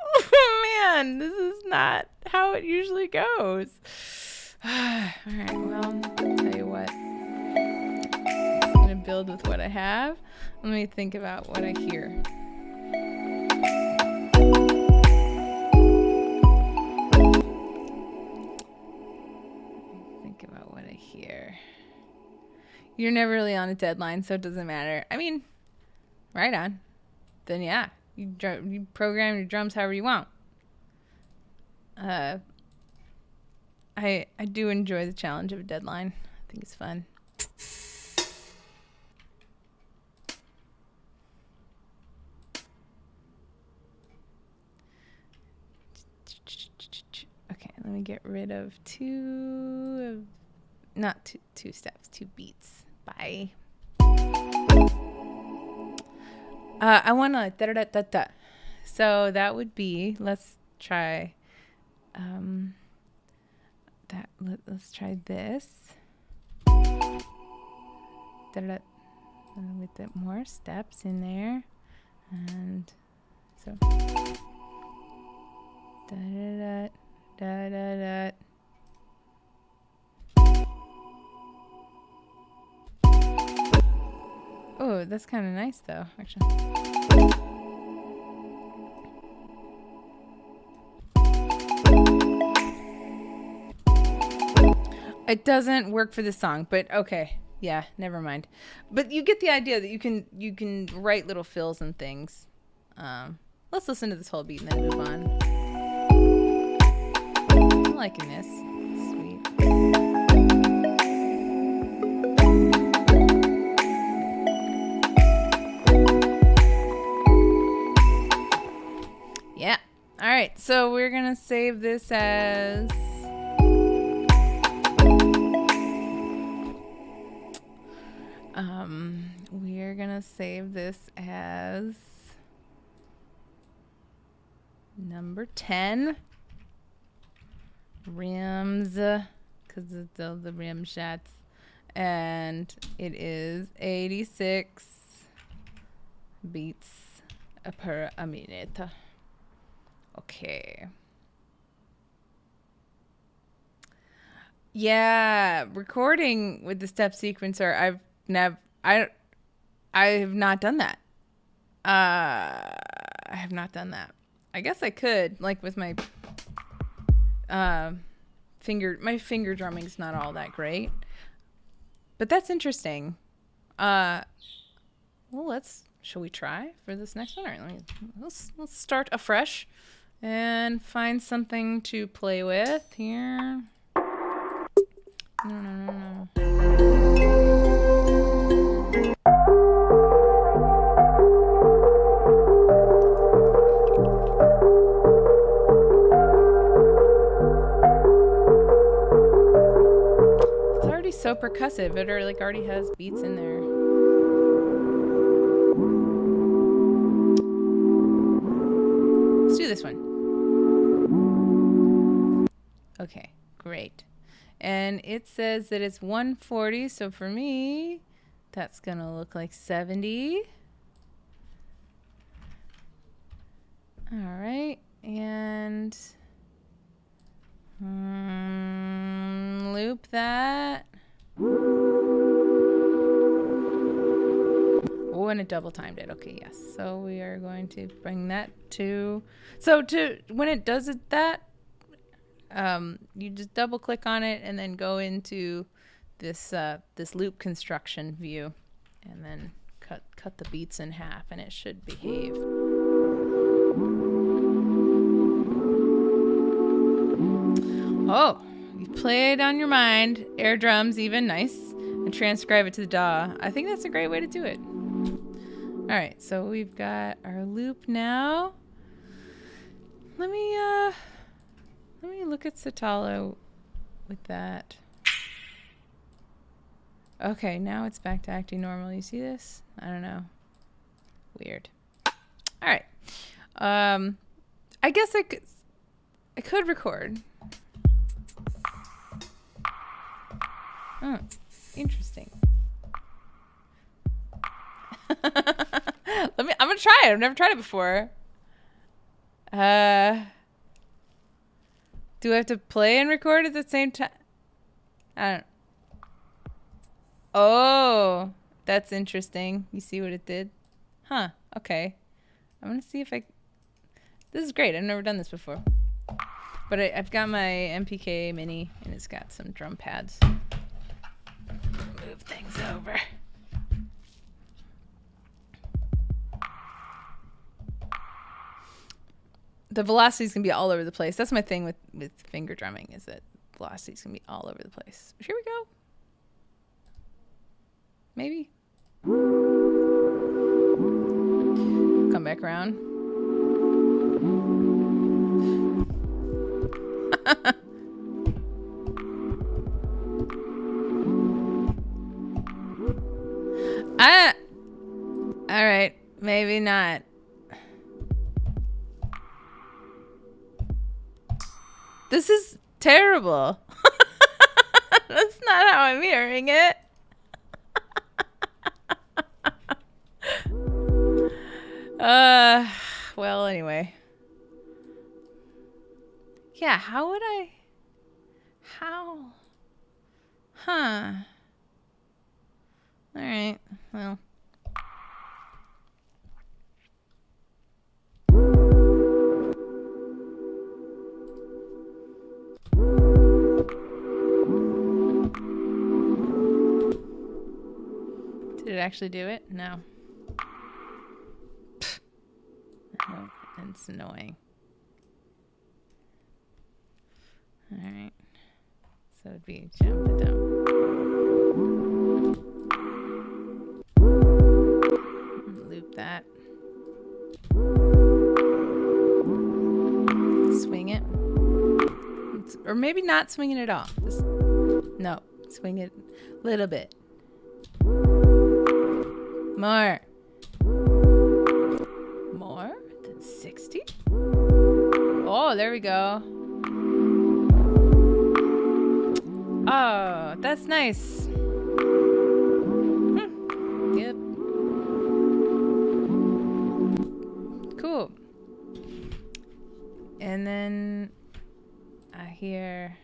Oh man, this is not how it usually goes. All right, well, I'll tell you what. I'm gonna build with what I have. Let me think about what I hear. Think about what I hear. You're never really on a deadline, so it doesn't matter. I mean, right on. Then yeah. You program your drums however you want. I do enjoy the challenge of a deadline. I think it's fun. Okay, let me get rid of two steps, 2 beats. Bye. I want to da da da da. So that would be, let's try let's try this. da-da-da. With the more steps in there. And so da-da-da, da-da-da. Oh, that's kind of nice though, actually. It doesn't work for this song, but okay. Yeah, never mind. But you get the idea that you can write little fills and things. Let's listen to this whole beat and then move on. I'm liking this. Sweet. Yeah. All right. So we're gonna save this as. We're gonna save this as number 10. Rims, because it's all the rim shots. And it is 86 beats per a minute. Okay. Yeah, recording with the step sequencer, I have not done that. I have not done that. I guess I could, like with my finger drumming's not all that great. But that's interesting. Well, shall we try for this next one? All right, let's start afresh and find something to play with here. No. It's already so percussive. It already has beats in there. Let's do this one. Okay, great. And it says that it's 140, so for me, that's gonna look like 70. All right, and loop that. Oh, and it double timed it. Okay, yes. So we are going to bring that to, when it does that, you just double click on it and then go into this this loop construction view and then cut the beats in half and it should behave. Oh, you play it on your mind, air drums even, nice, and transcribe it to the DAW. I think that's a great way to do it. All right, so we've got our loop now. Let me look at Sitala with that. Okay, now it's back to acting normal. You see this? I don't know. Weird. All right. I guess I could record. Oh, interesting. I'm gonna try it. I've never tried it before. Do I have to play and record at the same time? I don't. Oh, that's interesting. You see what it did? Huh. Okay. I'm gonna see if I. This is great. I've never done this before. But I've got my MPK Mini, and it's got some drum pads. Move things over. The velocity's gonna be all over the place. That's my thing with finger drumming, is that velocity's gonna be all over the place. Here we go. Maybe. Come back around. All right, maybe not. This is terrible. That's not how I'm hearing it. Well, anyway. Yeah, how would I? How? Huh. Alright, well. Did it actually do it? No. No, it's annoying. Alright. So it'd be jump it down. Loop that. Swing it. Or maybe not swing it at all. Just, no, swing it a little bit. More. More than 60? Oh, there we go. Oh, that's nice. Yep. Cool. And then I hear...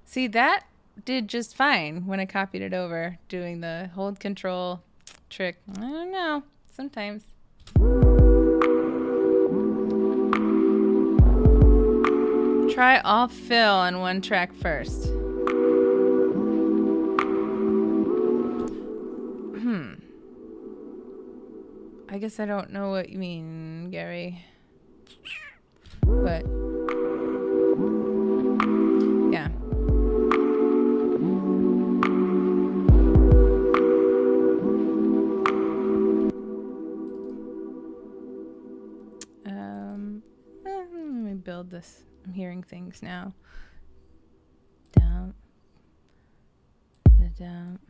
See, that did just fine when I copied it over, doing the hold control trick. I don't know, sometimes. Try all fill on one track first. I guess I don't know what you mean, Gary. But yeah. Let me build this. I'm hearing things now. Dump, dump,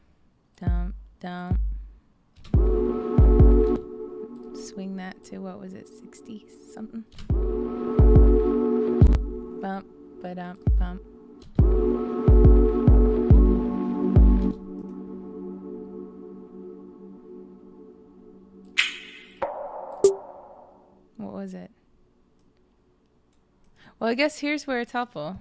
dump, dump. Swing that to, what was it, 60 something? Bump, ba-dump, bump. What was it? Well, I guess here's where it's helpful.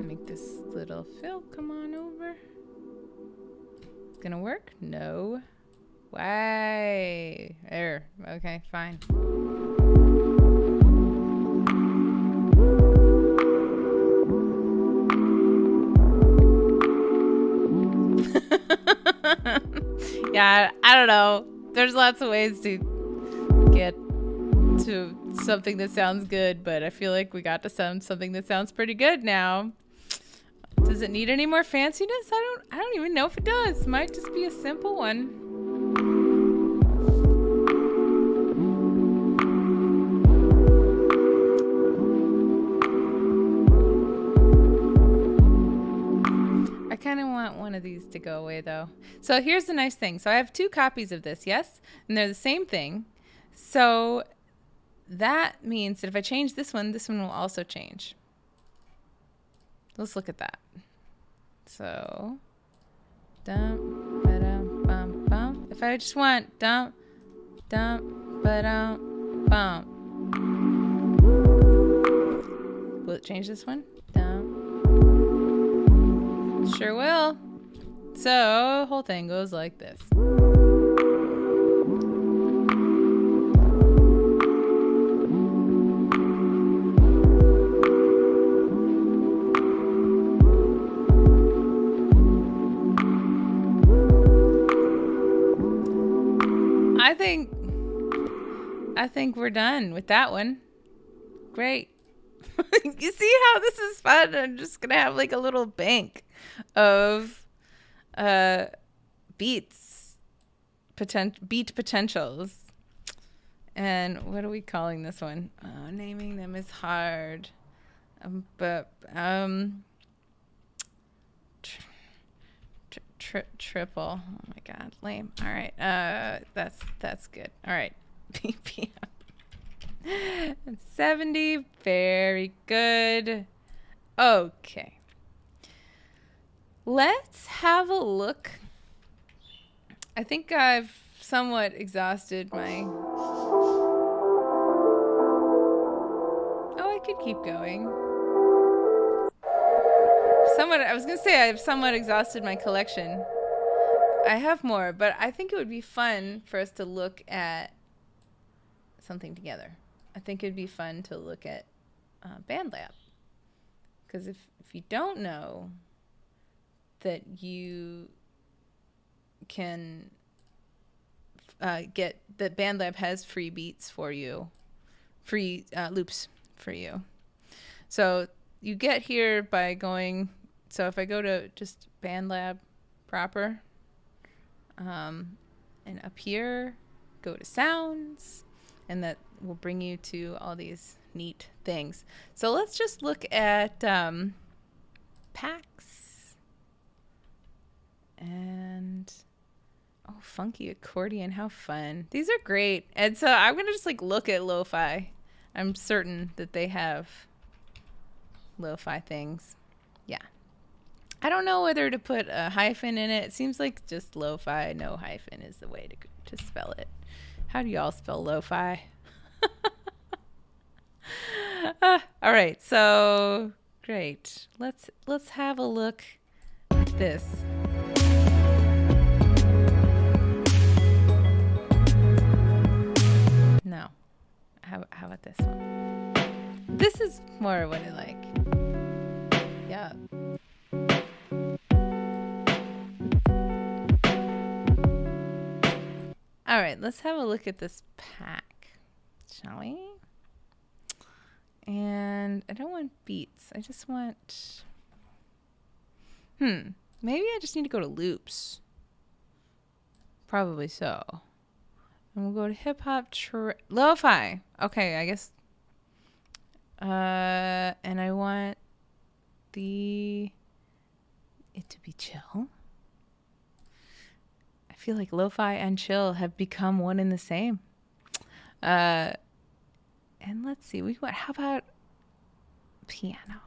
Make this little fill come on over. It's gonna work? No. Why? There. Okay, fine. Yeah, I don't know. There's lots of ways to get to something that sounds good, but I feel like we got to something that sounds pretty good now. Does it need any more fanciness? I don't even know if it does. Might just be a simple one. I kind of want one of these to go away though. So here's the nice thing. So I have 2 copies of this, yes? And they're the same thing. So that means that if I change this one will also change. Let's look at that. So, dump, ba-dum, bum, bum. If I just want dump, dump, ba-dum, bum. Will it change this one? Dump. Sure will. So, the whole thing goes like this. I think we're done with that one. Great. You see how this is fun? I'm just gonna have like a little bank of beats, beat potentials. And what are we calling this one? Oh, naming them is hard. triple. Oh my god, lame. All right, that's good. All right, BPM 70. Very good. Okay, let's have a look. I think I've somewhat exhausted my... Oh, I could keep going. I was gonna say I've somewhat exhausted my collection. I have more, but I think it would be fun for us to look at something together. I think it'd be fun to look at Bandlab. Because if you don't know that you can get that Bandlab has free beats for you, free loops for you. So you get here by going, so if I go to just Bandlab proper, and up here, go to sounds, and that will bring you to all these neat things. So let's just look at packs and funky accordion. How fun. These are great. And so I'm gonna just like look at lo-fi. I'm certain that they have lo-fi things. Yeah, I don't know whether to put a hyphen in it. It seems like just lo-fi, no hyphen is the way to spell it. How do y'all spell lo-fi? All right, so great. Let's have a look at this. No. How about this one? This is more what I like. Yeah. All right, let's have a look at this pack, shall we? And I don't want beats. I just want... Maybe I just need to go to loops. Probably so. And we'll go to hip-hop, lo-fi. Okay, I guess. And I want it to be chill. I feel like lo-fi and chill have become one and the same. And let's see, how about piano?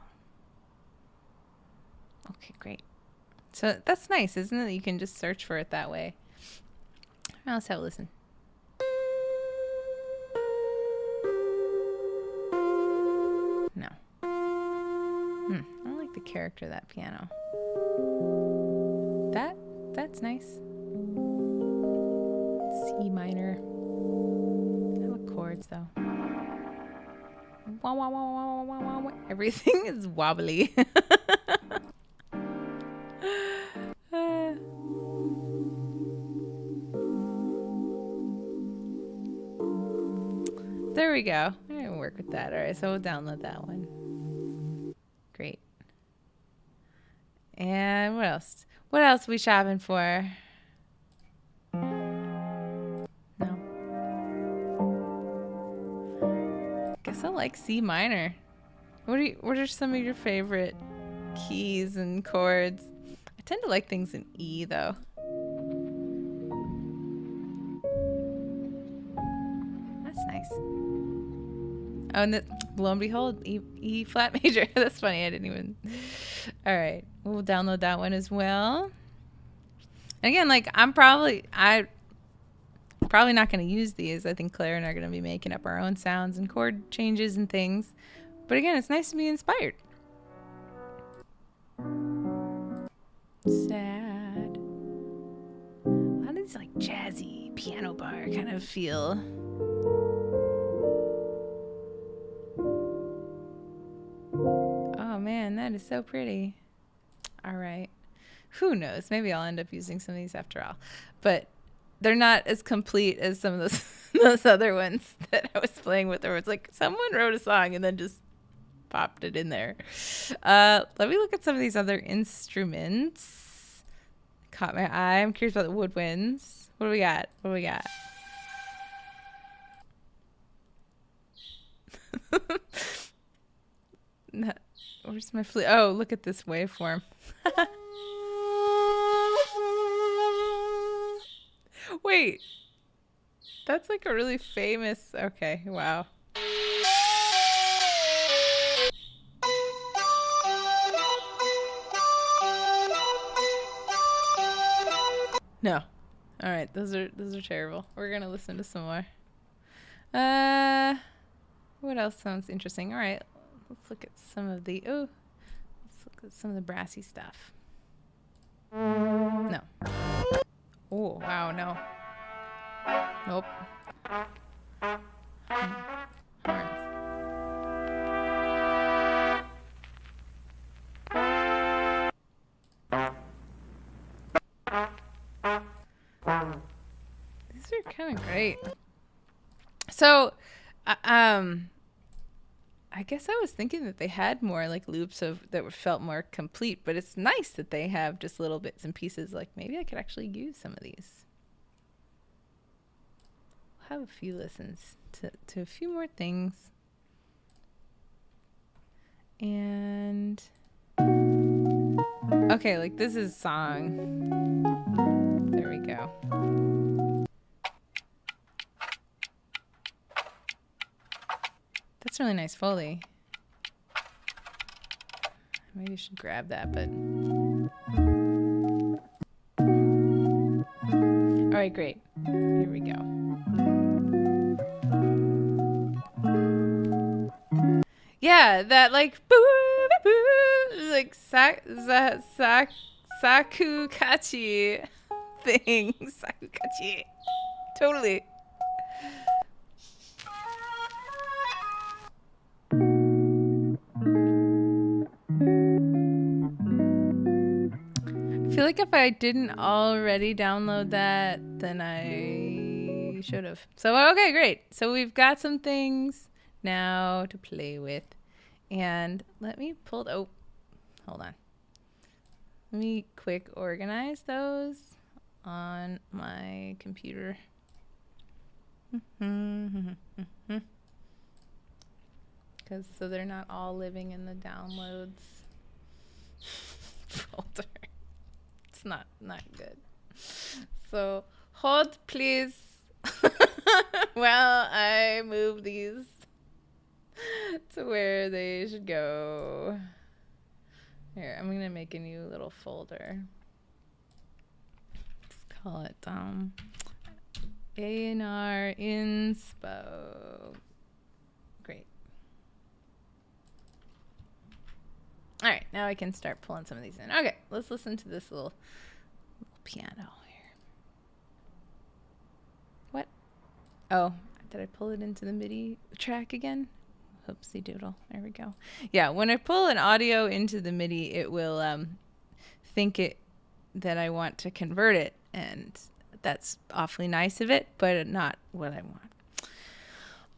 Okay, great. So that's nice, isn't it? You can just search for it that way. Now let's have a listen. No. I don't like the character of that piano. That's nice. C minor. I like chords though. Wah, wah, wah, wah, wah, wah, wah. Everything is wobbly. There we go. I can work with that. All right, so we'll download that one. Great. And what else? What else are we shopping for? No. Guess I like C minor. What are some of your favorite keys and chords? I tend to like things in E though. That's nice. Oh, and lo and behold, E flat major. That's funny. I didn't even. All right, we'll download that one as well. And again, like I'm probably not going to use these. I think Claire and I are going to be making up our own sounds and chord changes and things. But again, it's nice to be inspired. Sad. A lot of these like jazzy piano bar kind of feel. Oh man, that is so pretty. All right. Who knows? Maybe I'll end up using some of these after all. But they're not as complete as some of those other ones that I was playing with. Where it's like someone wrote a song and then just popped it in there. Let me look at some of these other instruments. Caught my eye. I'm curious about the woodwinds. What do we got? What do we got? Where's my flute? Oh, look at this waveform. Wait, that's like a really famous. Okay, wow. No. All right, those are terrible. We're gonna listen to some more. What else sounds interesting? All right, let's look at some of the let's look at some of the brassy stuff. No. Oh wow, no. Nope. Horns. These are kind of great. So, I guess I was thinking that they had more like loops that felt more complete, but it's nice that they have just little bits and pieces. Like maybe I could actually use some of these. I'll have a few listens to a few more things. And okay, like this is song. There we go. That's really nice Foley. Maybe I should grab that, but... All right, great. Here we go. Yeah, that like boo boo, like sakukachi thing. Sakukachi. Totally. I feel like if I didn't already download that, then I should have. So, okay, great. So we've got some things now to play with. And let me pull, oh, hold on. Let me quick organize those on my computer. Because so they're not all living in the downloads folder. It's not good. So hold please while I move these to where they should go. Here, I'm gonna make a new little folder. Let's call it A&R Inspo. Great. All right, now I can start pulling some of these in. Okay, let's listen to this little piano here. What? Oh, did I pull it into the MIDI track again? Oopsie doodle. There we go. Yeah, when I pull an audio into the MIDI, it will think that I want to convert it, and that's awfully nice of it, but not what I want.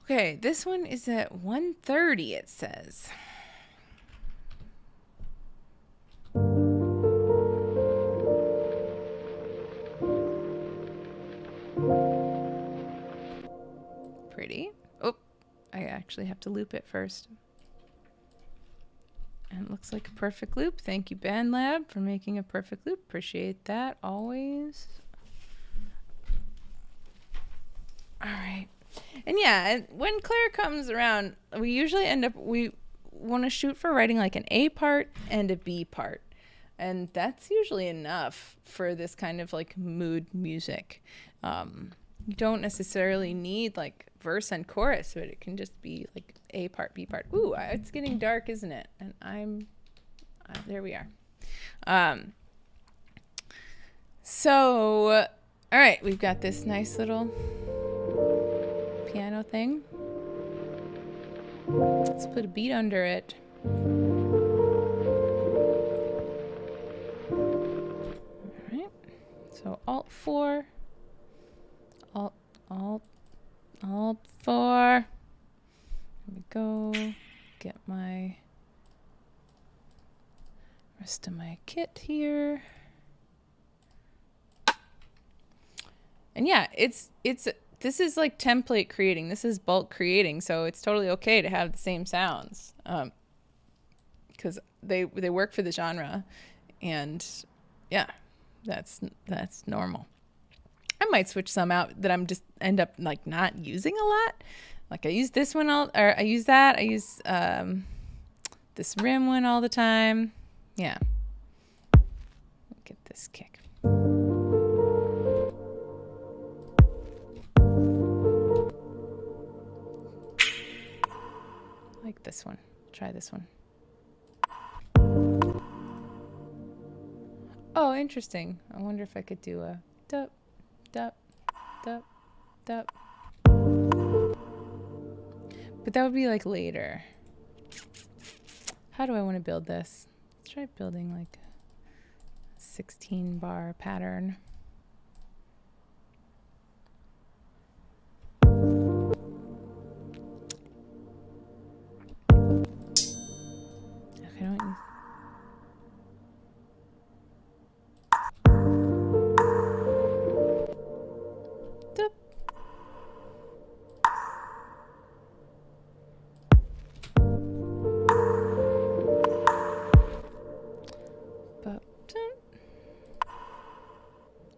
Okay, this one is at 130, it says. Pretty. Oh, I actually have to loop it first. And it looks like a perfect loop. Thank you, Bandlab, for making a perfect loop. Appreciate that always. All right. And yeah, when Claire comes around, we usually we want to shoot for writing like an A part and a B part. And that's usually enough for this kind of like mood music. You don't necessarily need like verse and chorus, but it can just be like A part, B part. Ooh, it's getting dark, isn't it? And there we are. So, all right, we've got this nice little piano thing. Let's put a beat under it. All right. So Alt 4. Alt 4. There we go. Get my rest of my kit here. And yeah, this is like template creating. This is bulk creating, so it's totally okay to have the same sounds, because they work for the genre, and yeah, that's normal. I might switch some out that I'm just end up like not using a lot. Like I use this one I use that. I use this rim one all the time. Yeah. Get this kick. I like this one. Try this one. Oh, interesting. I wonder if I could do a dup, dup, dup, dup. But that would be like later. How do I want to build this? Let's try building like a 16 bar pattern. Okay, don't.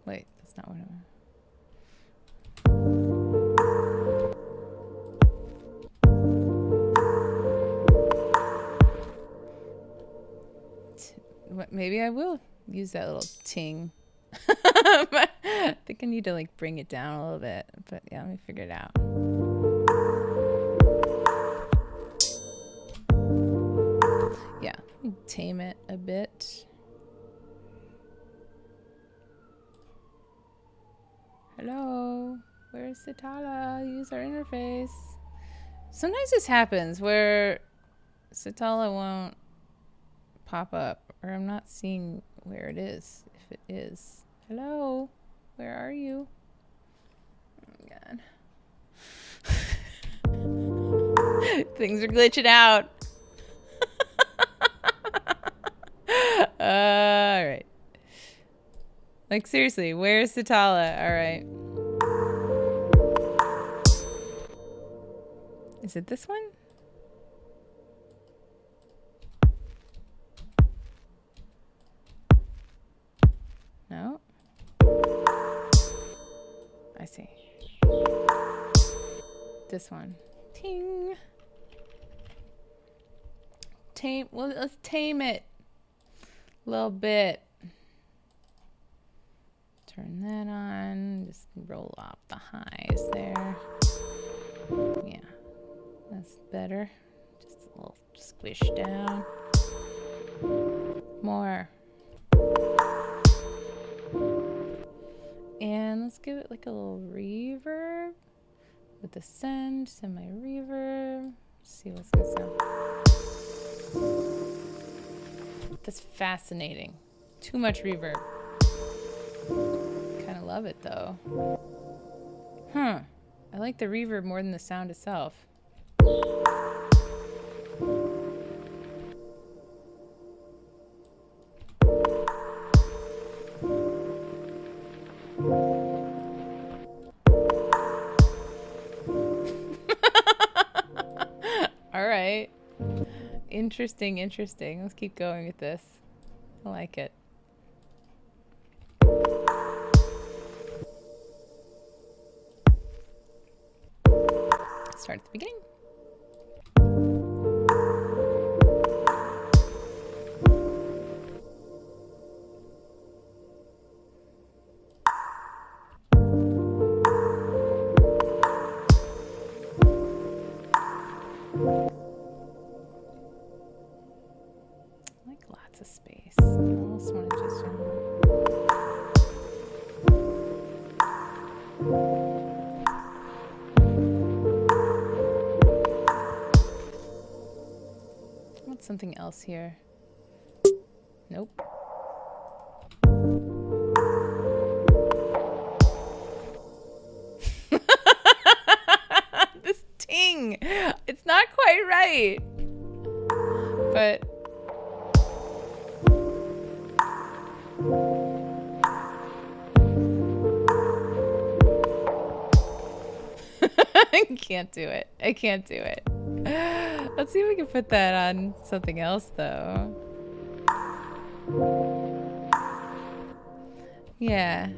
Wait, that's not what I want. Maybe I will use that little ting. But I think I need to like bring it down a little bit. But yeah, let me figure it out. Yeah, let me tame it a bit. Hello, where's Sitala? Use our interface. Sometimes this happens where Sitala won't pop up, or I'm not seeing where it is, if it is. Hello, where are you? Oh my god. Things are glitching out. Alright. Like seriously, where's Sitala? Alright. Is it this one? No? I see. This one. Ting. Tame. Well, let's tame it a little bit. Turn that on. Just roll off the highs there. Yeah, that's better. Just a little squish down. More. And let's give it like a little reverb with the send, semi-reverb. See what's gonna sound. That's fascinating. Too much reverb. Kind of love it though. Huh. I like the reverb more than the sound itself. All right. Interesting, interesting. Let's keep going with this. I like it. Start at the beginning. I like lots of space. I almost want to just something else here. Nope. This ting. It's not quite right. But I can't do it. I can't do it. Let's see if we can put that on something else, though. Yeah.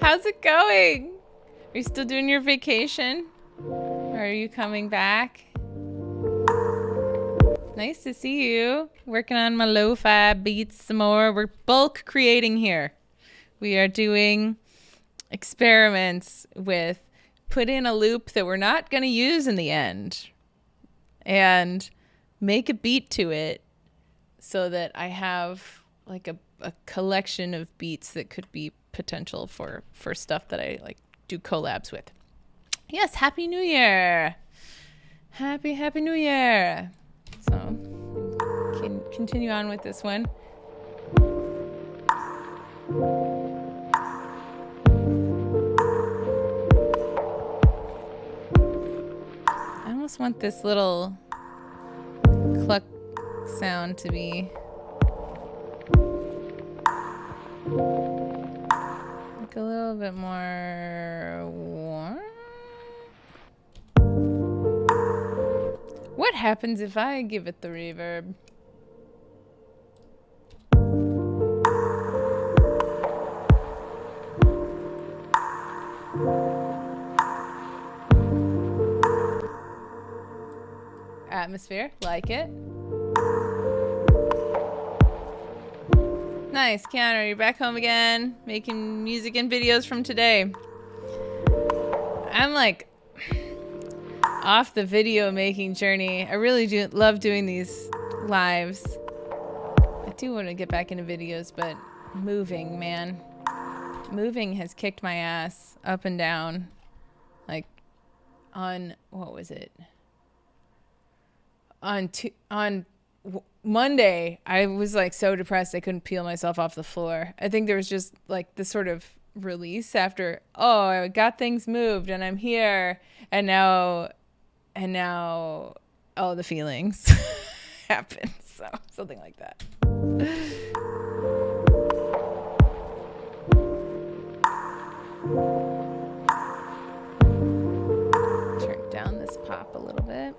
How's it going? Are you still doing your vacation? Or are you coming back? Nice to see you. Working on my lo-fi beats some more. We're bulk creating here. We are doing experiments with put in a loop that we're not going to use in the end and make a beat to it so that I have like a collection of beats that could be potential for stuff that I like do collabs with. Yes, Happy New Year. Happy New Year. So can continue on with this one. I almost want this little cluck sound to be like a little bit more warm. What happens if I give it the reverb? Atmosphere, like it. Nice, Keanu, you're back home again, making music and videos from today. I'm like off the video making journey. I really do love doing these lives. I do want to get back into videos, but moving, man. Moving has kicked my ass up and down. Like on, what was it? On Monday, I was like so depressed I couldn't peel myself off the floor. I think there was just like this sort of release after, oh, I got things moved and I'm here, and now all the feelings happen. So something like that. Turn down this pop a little bit.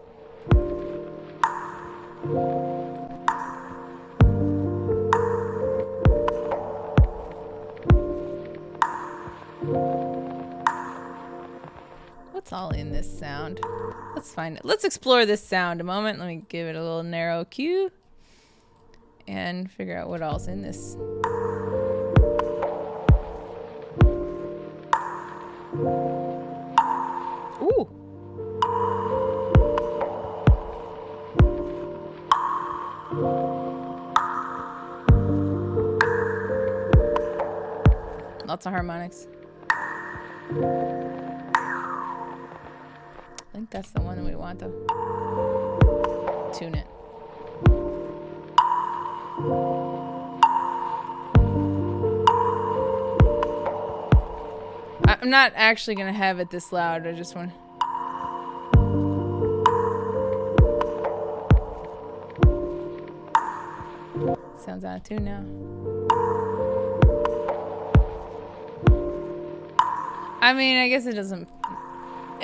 What's all in this sound? Let's find it. Let's explore this sound a moment. Let me give it a little narrow cue and figure out what all's in this. Ooh. Lots of harmonics. I think that's the one that we want to tune it. I'm not actually going to have it this loud. I just want sounds out of tune now. I mean, I guess it doesn't.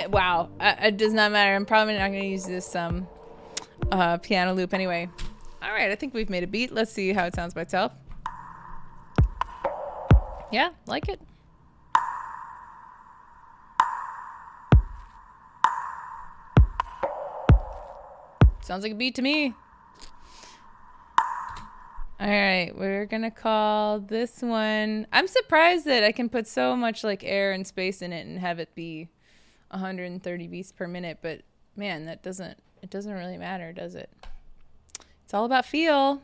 Wow, it does not matter. I'm probably not going to use this piano loop anyway. All right, I think we've made a beat. Let's see how it sounds by itself. Yeah, like it. Sounds like a beat to me. All right, we're gonna call this one. I'm surprised that I can put so much like air and space in it and have it be 130 beats per minute, but man, it doesn't really matter, does it? It's all about feel.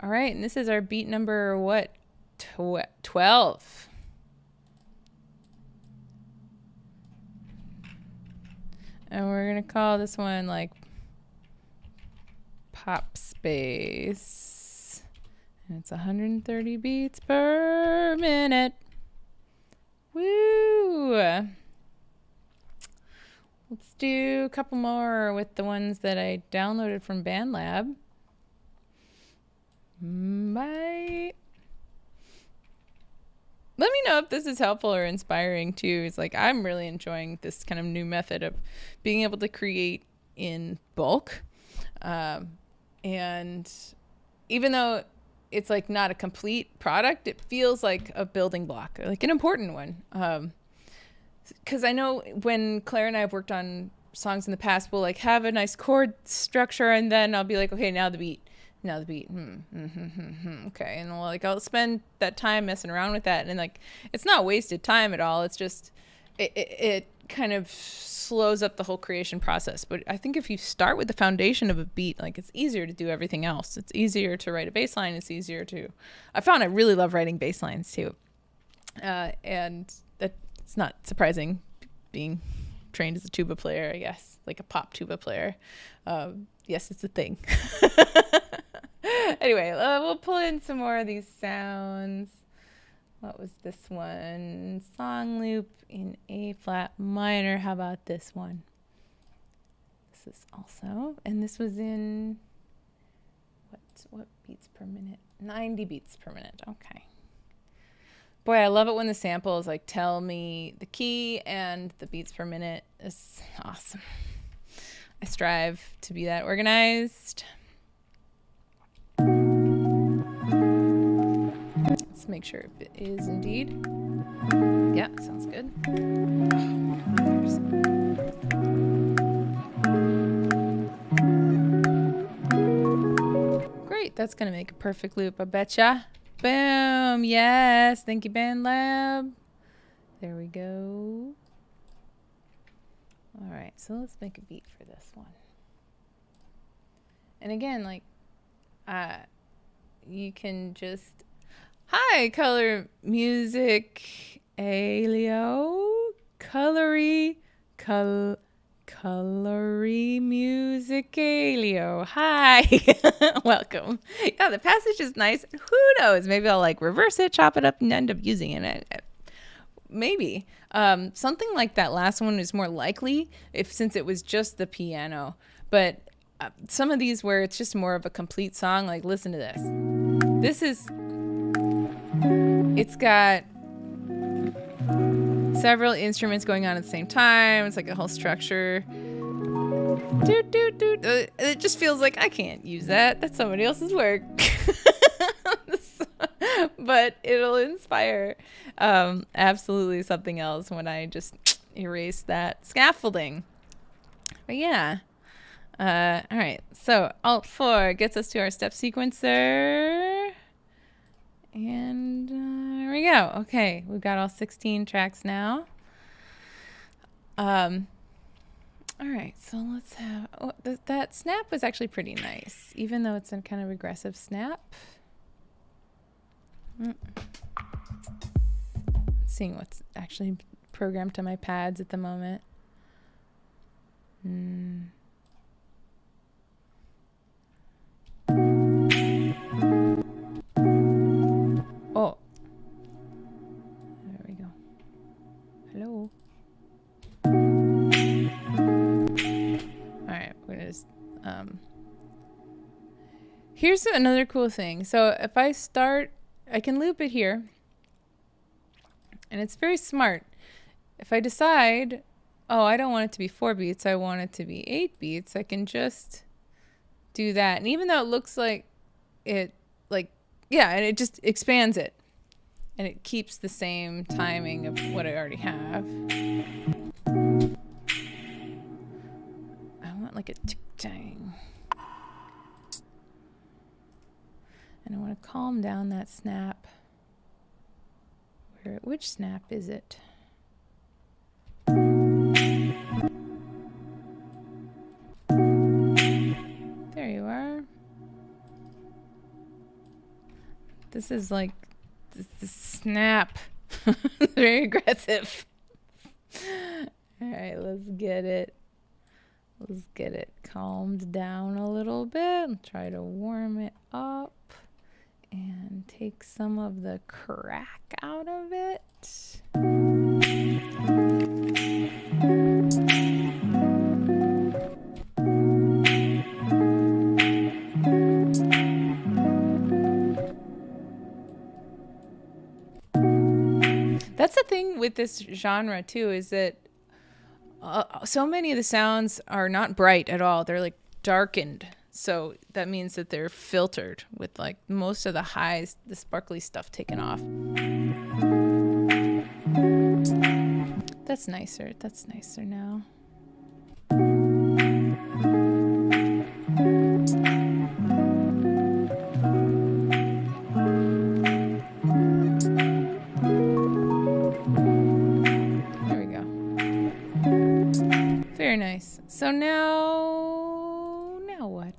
All right, and this is our beat number what? 12. And we're gonna call this one like Pop Space. And it's 130 beats per minute. Woo! Let's do a couple more with the ones that I downloaded from Bandlab. Bye. Let me know if this is helpful or inspiring too. It's like I'm really enjoying this kind of new method of being able to create in bulk. And even though it's like not a complete product. It feels like a building block, like an important one. Because I know when Claire and I have worked on songs in the past, we'll like have a nice chord structure, and then I'll be like, okay, now the beat. Okay, and I'll spend that time messing around with that, and like it's not wasted time at all. It's just it kind of slows up the whole creation process. But I think if you start with the foundation of a beat, like it's easier to do everything else. It's easier to write a bass line. It's easier to. I found I really love writing bass lines too, and that it's not surprising, being trained as a tuba player, I guess, like a pop tuba player. Yes, it's a thing. Anyway, we'll pull in some more of these sounds. What was this one? Song loop in A flat minor. How about this one? This is also, and this was in what beats per minute? 90 beats per minute. Okay. Boy, I love it when the samples like tell me the key and the beats per minute. Is awesome. I strive to be that organized. Let's make sure if it is indeed. Yeah, sounds good. Great, that's gonna make a perfect loop, I betcha. Boom, yes, thank you, Bandlab. There we go. All right, so let's make a beat for this one. And again, like, you can just, hi, color music, Aleo, colory music, Aleo. Hi, welcome. Yeah, the passage is nice. Who knows? Maybe I'll like reverse it, chop it up, and end up using it. Maybe. Something like that last one is more likely since it was just the piano. But some of these where it's just more of a complete song, like listen to this. It's got several instruments going on at the same time. It's like a whole structure. It just feels like I can't use that. That's somebody else's work. But it'll inspire absolutely something else when I just erase that scaffolding. But yeah. All right. So Alt 4 gets us to our step sequencer. And there we go. Okay. We've got all 16 tracks now. All right. So let's have... Oh, that snap was actually pretty nice, even though it's a kind of regressive snap. Seeing what's actually programmed to my pads at the moment. Oh, there we go. Hello. All right, we're gonna just here's another cool thing. So if I start, I can loop it here. And it's very smart. If I decide, oh, I don't want it to be 4 beats, I want it to be 8 beats, I can just do that. And even though it looks like it, like, yeah, and it just expands it. And it keeps the same timing of what I already have. I want like a tick-tang. And I want to calm down that snap. Which snap is it? There you are. This is like the snap. Very aggressive. All right, let's get it. Let's get it calmed down a little bit. Try to warm it up. And take some of the crack out of it. That's the thing with this genre too, is that so many of the sounds are not bright at all. They're like darkened. So that means that they're filtered with like most of the highs, the sparkly stuff taken off. That's nicer. That's nicer now. There we go. Very nice. So now what?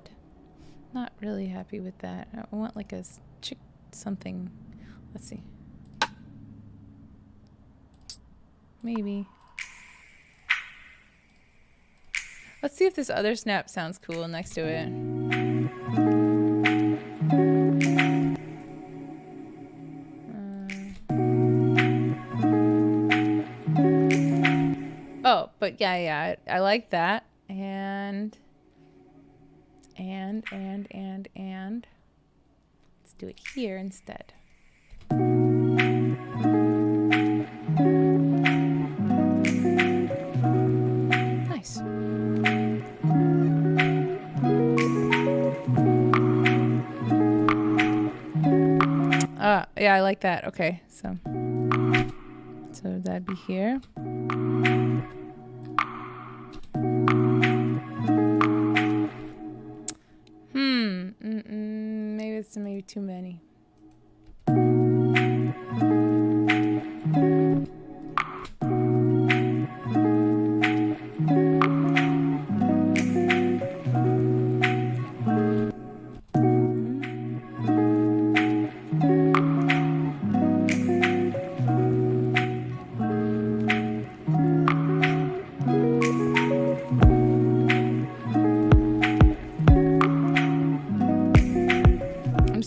Not really happy with that. I want like a chick something. Let's see. Maybe. Let's see if this other snap sounds cool next to it. Oh, but yeah, I like that. And let's do it here instead. Nice. Yeah, I like that. Okay, so that'd be here. Maybe too many.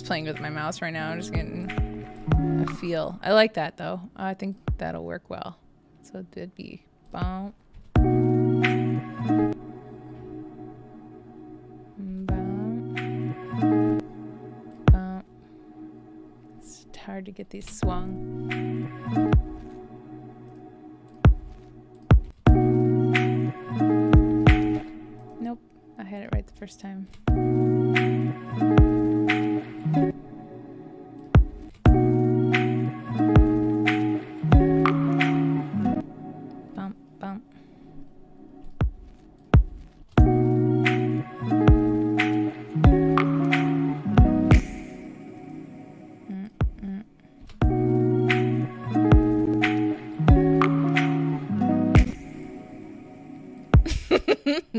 Playing with my mouse right now. I'm just getting a feel. I like that though. I think that'll work well. So it'd be boom, boom, boom. It's hard to get these swung. Nope, I had it right the first time.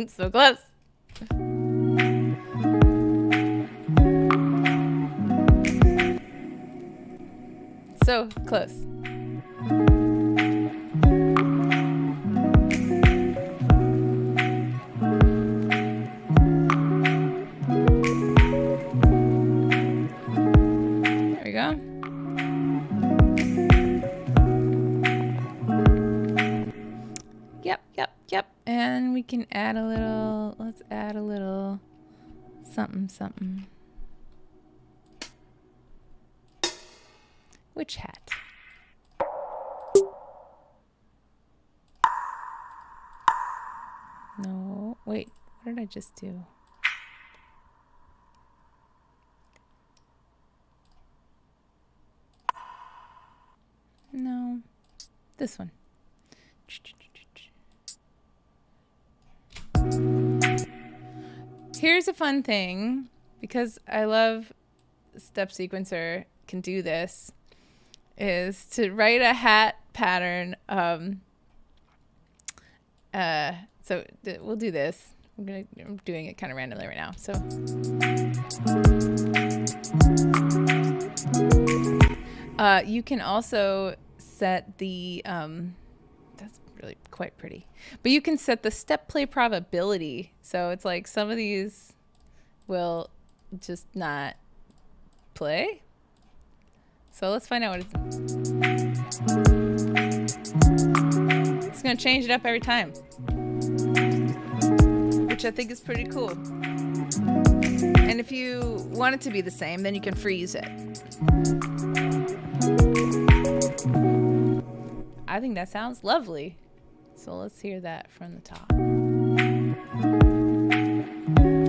So close. So close. There we go. Yep. And we can add a little, let's add a little something. Witch hat. No, wait, what did I just do? No, this one. Here's a fun thing, because I love Step Sequencer can do this, is to write a hat pattern. So we'll do this. I'm doing it kind of randomly right now. So you can also set the that's really quite pretty, but you can set the step play probability. So it's like some of these will just not play. So let's find out what it's going to change it up every time, which I think is pretty cool. And if you want it to be the same, then you can freeze it. I think that sounds lovely. So let's hear that from the top.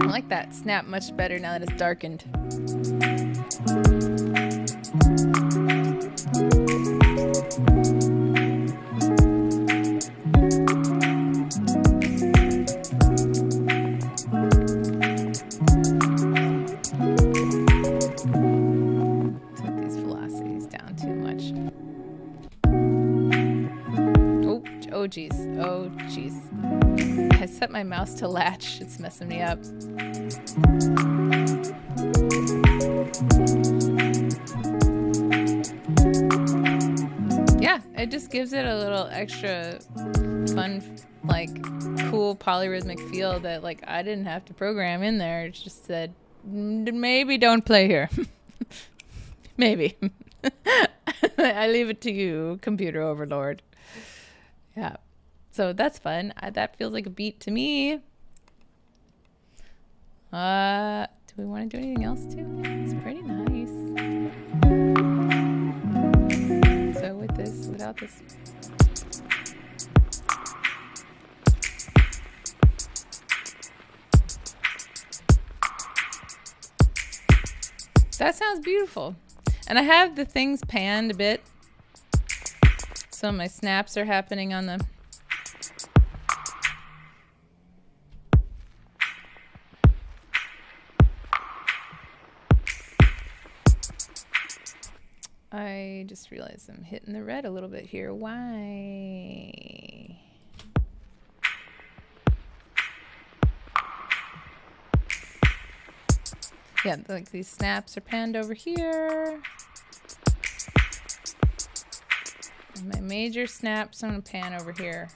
I like that snap much better now that it's darkened. Set these velocities down too much. Oh geez. Oh geez. I set my mouse to latch. It's messing me up. Yeah, it just gives it a little extra fun, like, cool polyrhythmic feel that, like, I didn't have to program in there. It just said, maybe don't play here. Maybe. I leave it to you, computer overlord. Yeah. So that's fun. That feels like a beat to me. Do we want to do anything else too? It's pretty nice. So with this, without this. That sounds beautiful. And I have the things panned a bit. So my snaps are happening on the... I just realized I'm hitting the red a little bit here. Why? Yeah, like these snaps are panned over here. And my major snaps, I'm gonna pan over here.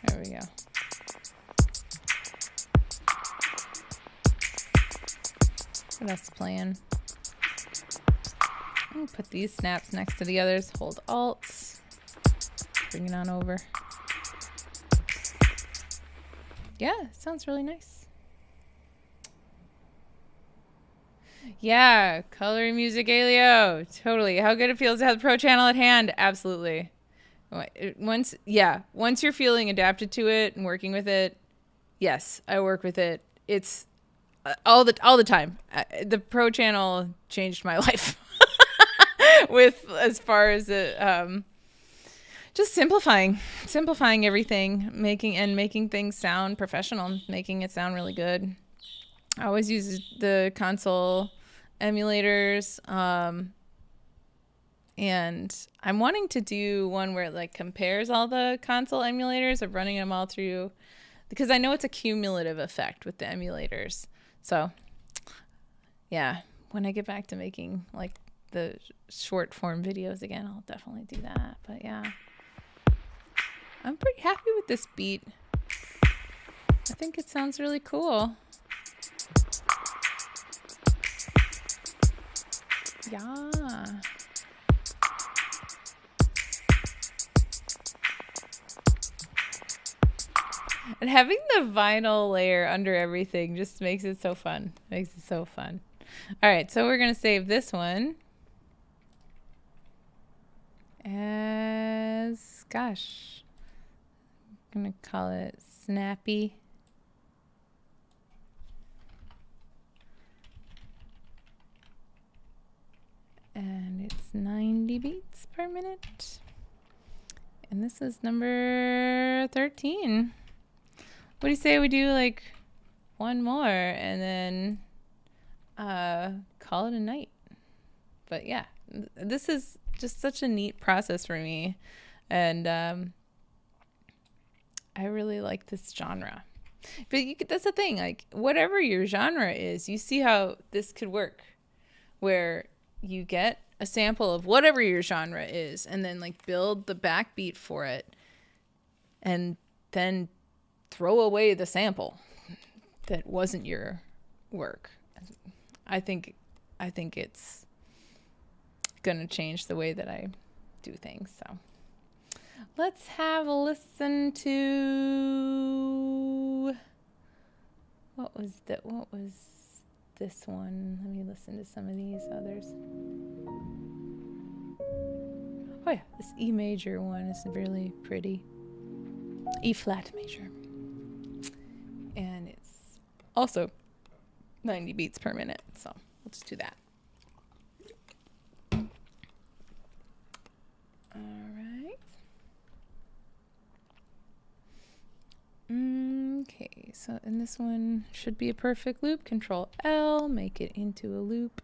There we go. What else is playing? I'm gonna put these snaps next to the others. Hold Alt. Bring it on over. Yeah, it sounds really nice. Yeah, coloring music, Aleo. Totally. How good it feels to have the pro channel at hand. Absolutely. Once you're feeling adapted to it and working with it, yes, I work with it. It's all the time. The pro channel changed my life. With as far as it, just simplifying everything, making things sound professional, making it sound really good. I always use the console emulators, and I'm wanting to do one where it like compares all the console emulators of running them all through, because I know it's a cumulative effect with the emulators. So yeah, when I get back to making like the short form videos again, I'll definitely do that. But yeah, I'm pretty happy with this beat. I think it sounds really cool. Yeah. And having the vinyl layer under everything just makes it so fun. Makes it so fun. All right, so we're going to save this one as, gosh, I'm going to call it Snappy. And it's 90 beats per minute. And this is number 13. What do you say we do like one more and then call it a night? But yeah, this is just such a neat process for me. And I really like this genre. But that's the thing, like whatever your genre is, you see how this could work, where you get a sample of whatever your genre is and then like build the backbeat for it and then throw away the sample that wasn't your work. I think it's gonna change the way that I do things. So let's have a listen to what was this one. Let me listen to some of these others. Oh yeah, this E major one is really pretty. E flat major. And it's Also 90 beats per minute. So we'll just do that. All right. Okay, so in this one should be a perfect loop. Control L, make it into a loop.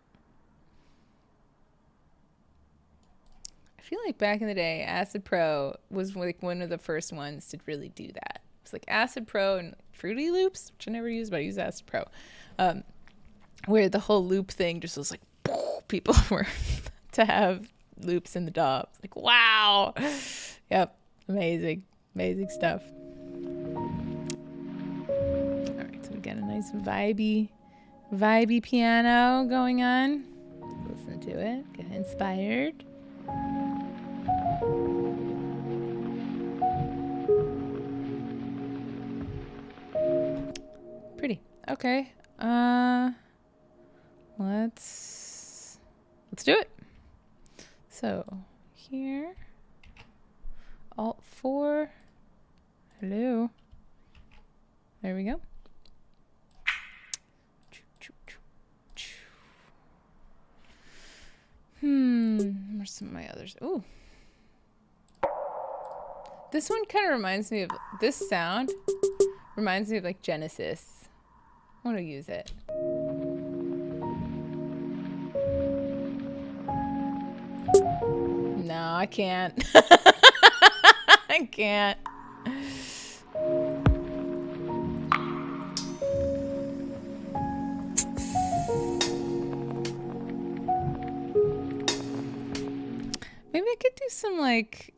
I feel like back in the day, Acid Pro was like one of the first ones to really do that. It's like Acid Pro and Fruity Loops, which I never used, but I use Acid Pro, where the whole loop thing just was like, people were to have loops in the DAW. It's like, wow. Yep, amazing, amazing stuff. All right, so we got a nice vibey piano going on. Listen to it, get inspired. Pretty. Okay. Let's do it. So here, Alt 4. Hello. There we go. Where's some of my others? Ooh. This one kind of reminds me of, this sound reminds me of like Genesis. I want to use it. No, I can't. I can't. Maybe I could do some like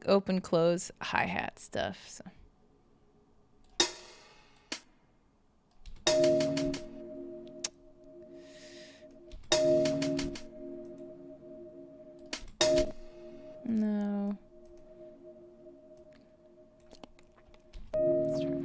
open close hi-hat stuff. So. No. Let's try that.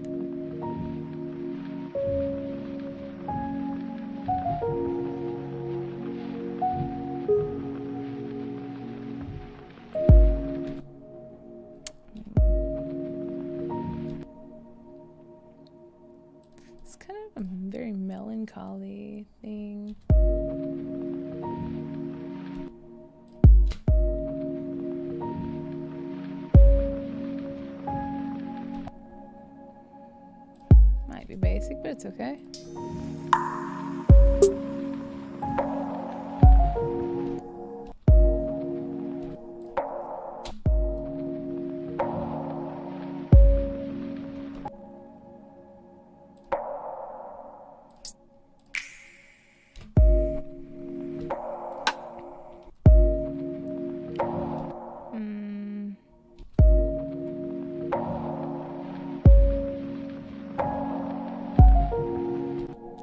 It's kind of a very melancholy thing. Might be basic, but it's okay.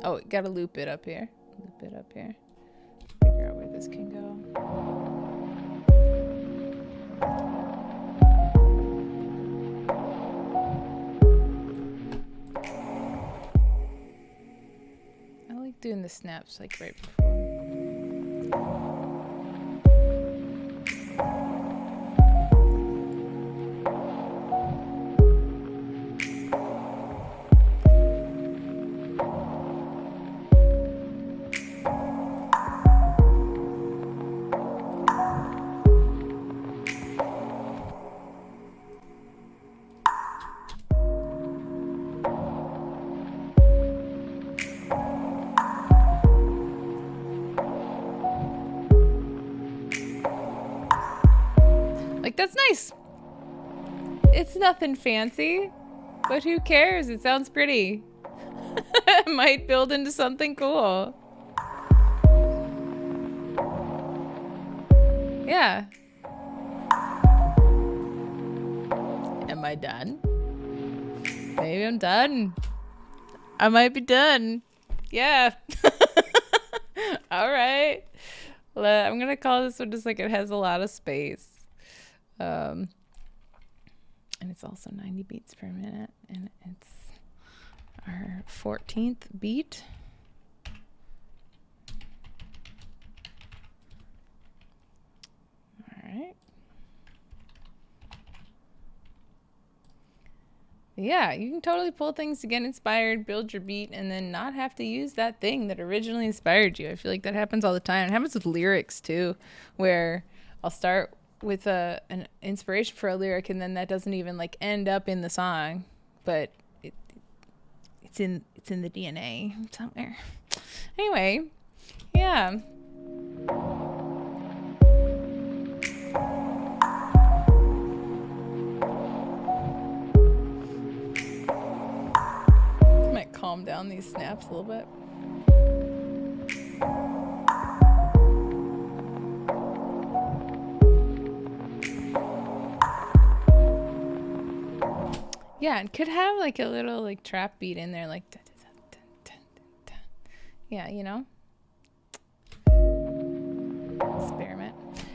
Oh, gotta loop it up here. Loop it up here. Figure out where this can go. I like doing the snaps like right before. Like, that's nice. It's nothing fancy, but who cares? It sounds pretty. It might build into something cool. Yeah. Am I done? Maybe I'm done. I might be done. Yeah. All right. I'm gonna call this one just like it has a lot of space. And it's also 90 beats per minute, and it's our 14th beat. All right. Yeah, you can totally pull things to get inspired, build your beat, and then not have to use that thing that originally inspired you. I feel like that happens all the time. It happens with lyrics too, where I'll start with an inspiration for a lyric, and then that doesn't even like end up in the song, but it's in the DNA somewhere. Anyway, yeah. Might calm down these snaps a little bit. Yeah, it could have like a little like trap beat in there, like yeah, you know. Experiment.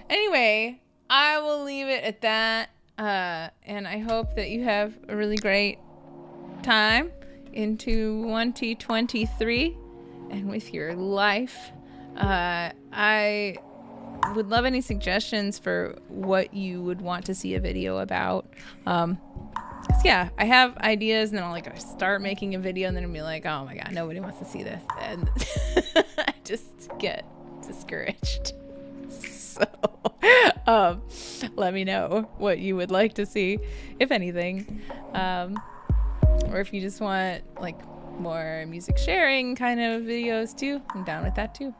Anyway, I will leave it at that, and I hope that you have a really great time into 2023 and with your life. I would love any suggestions for what you would want to see a video about. So yeah, I have ideas, and then I'll like start making a video, and then I'll be like, oh my god, nobody wants to see this, and I just get discouraged. So let me know what you would like to see, if anything, or if you just want like more music sharing kind of videos too, I'm down with that too.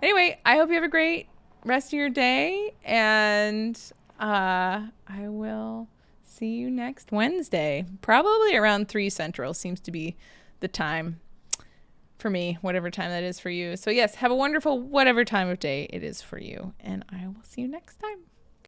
Anyway, I hope you have a great rest of your day, and I will see you next Wednesday, probably around 3 Central seems to be the time for me, whatever time that is for you. So yes, have a wonderful whatever time of day it is for you, and I will see you next time.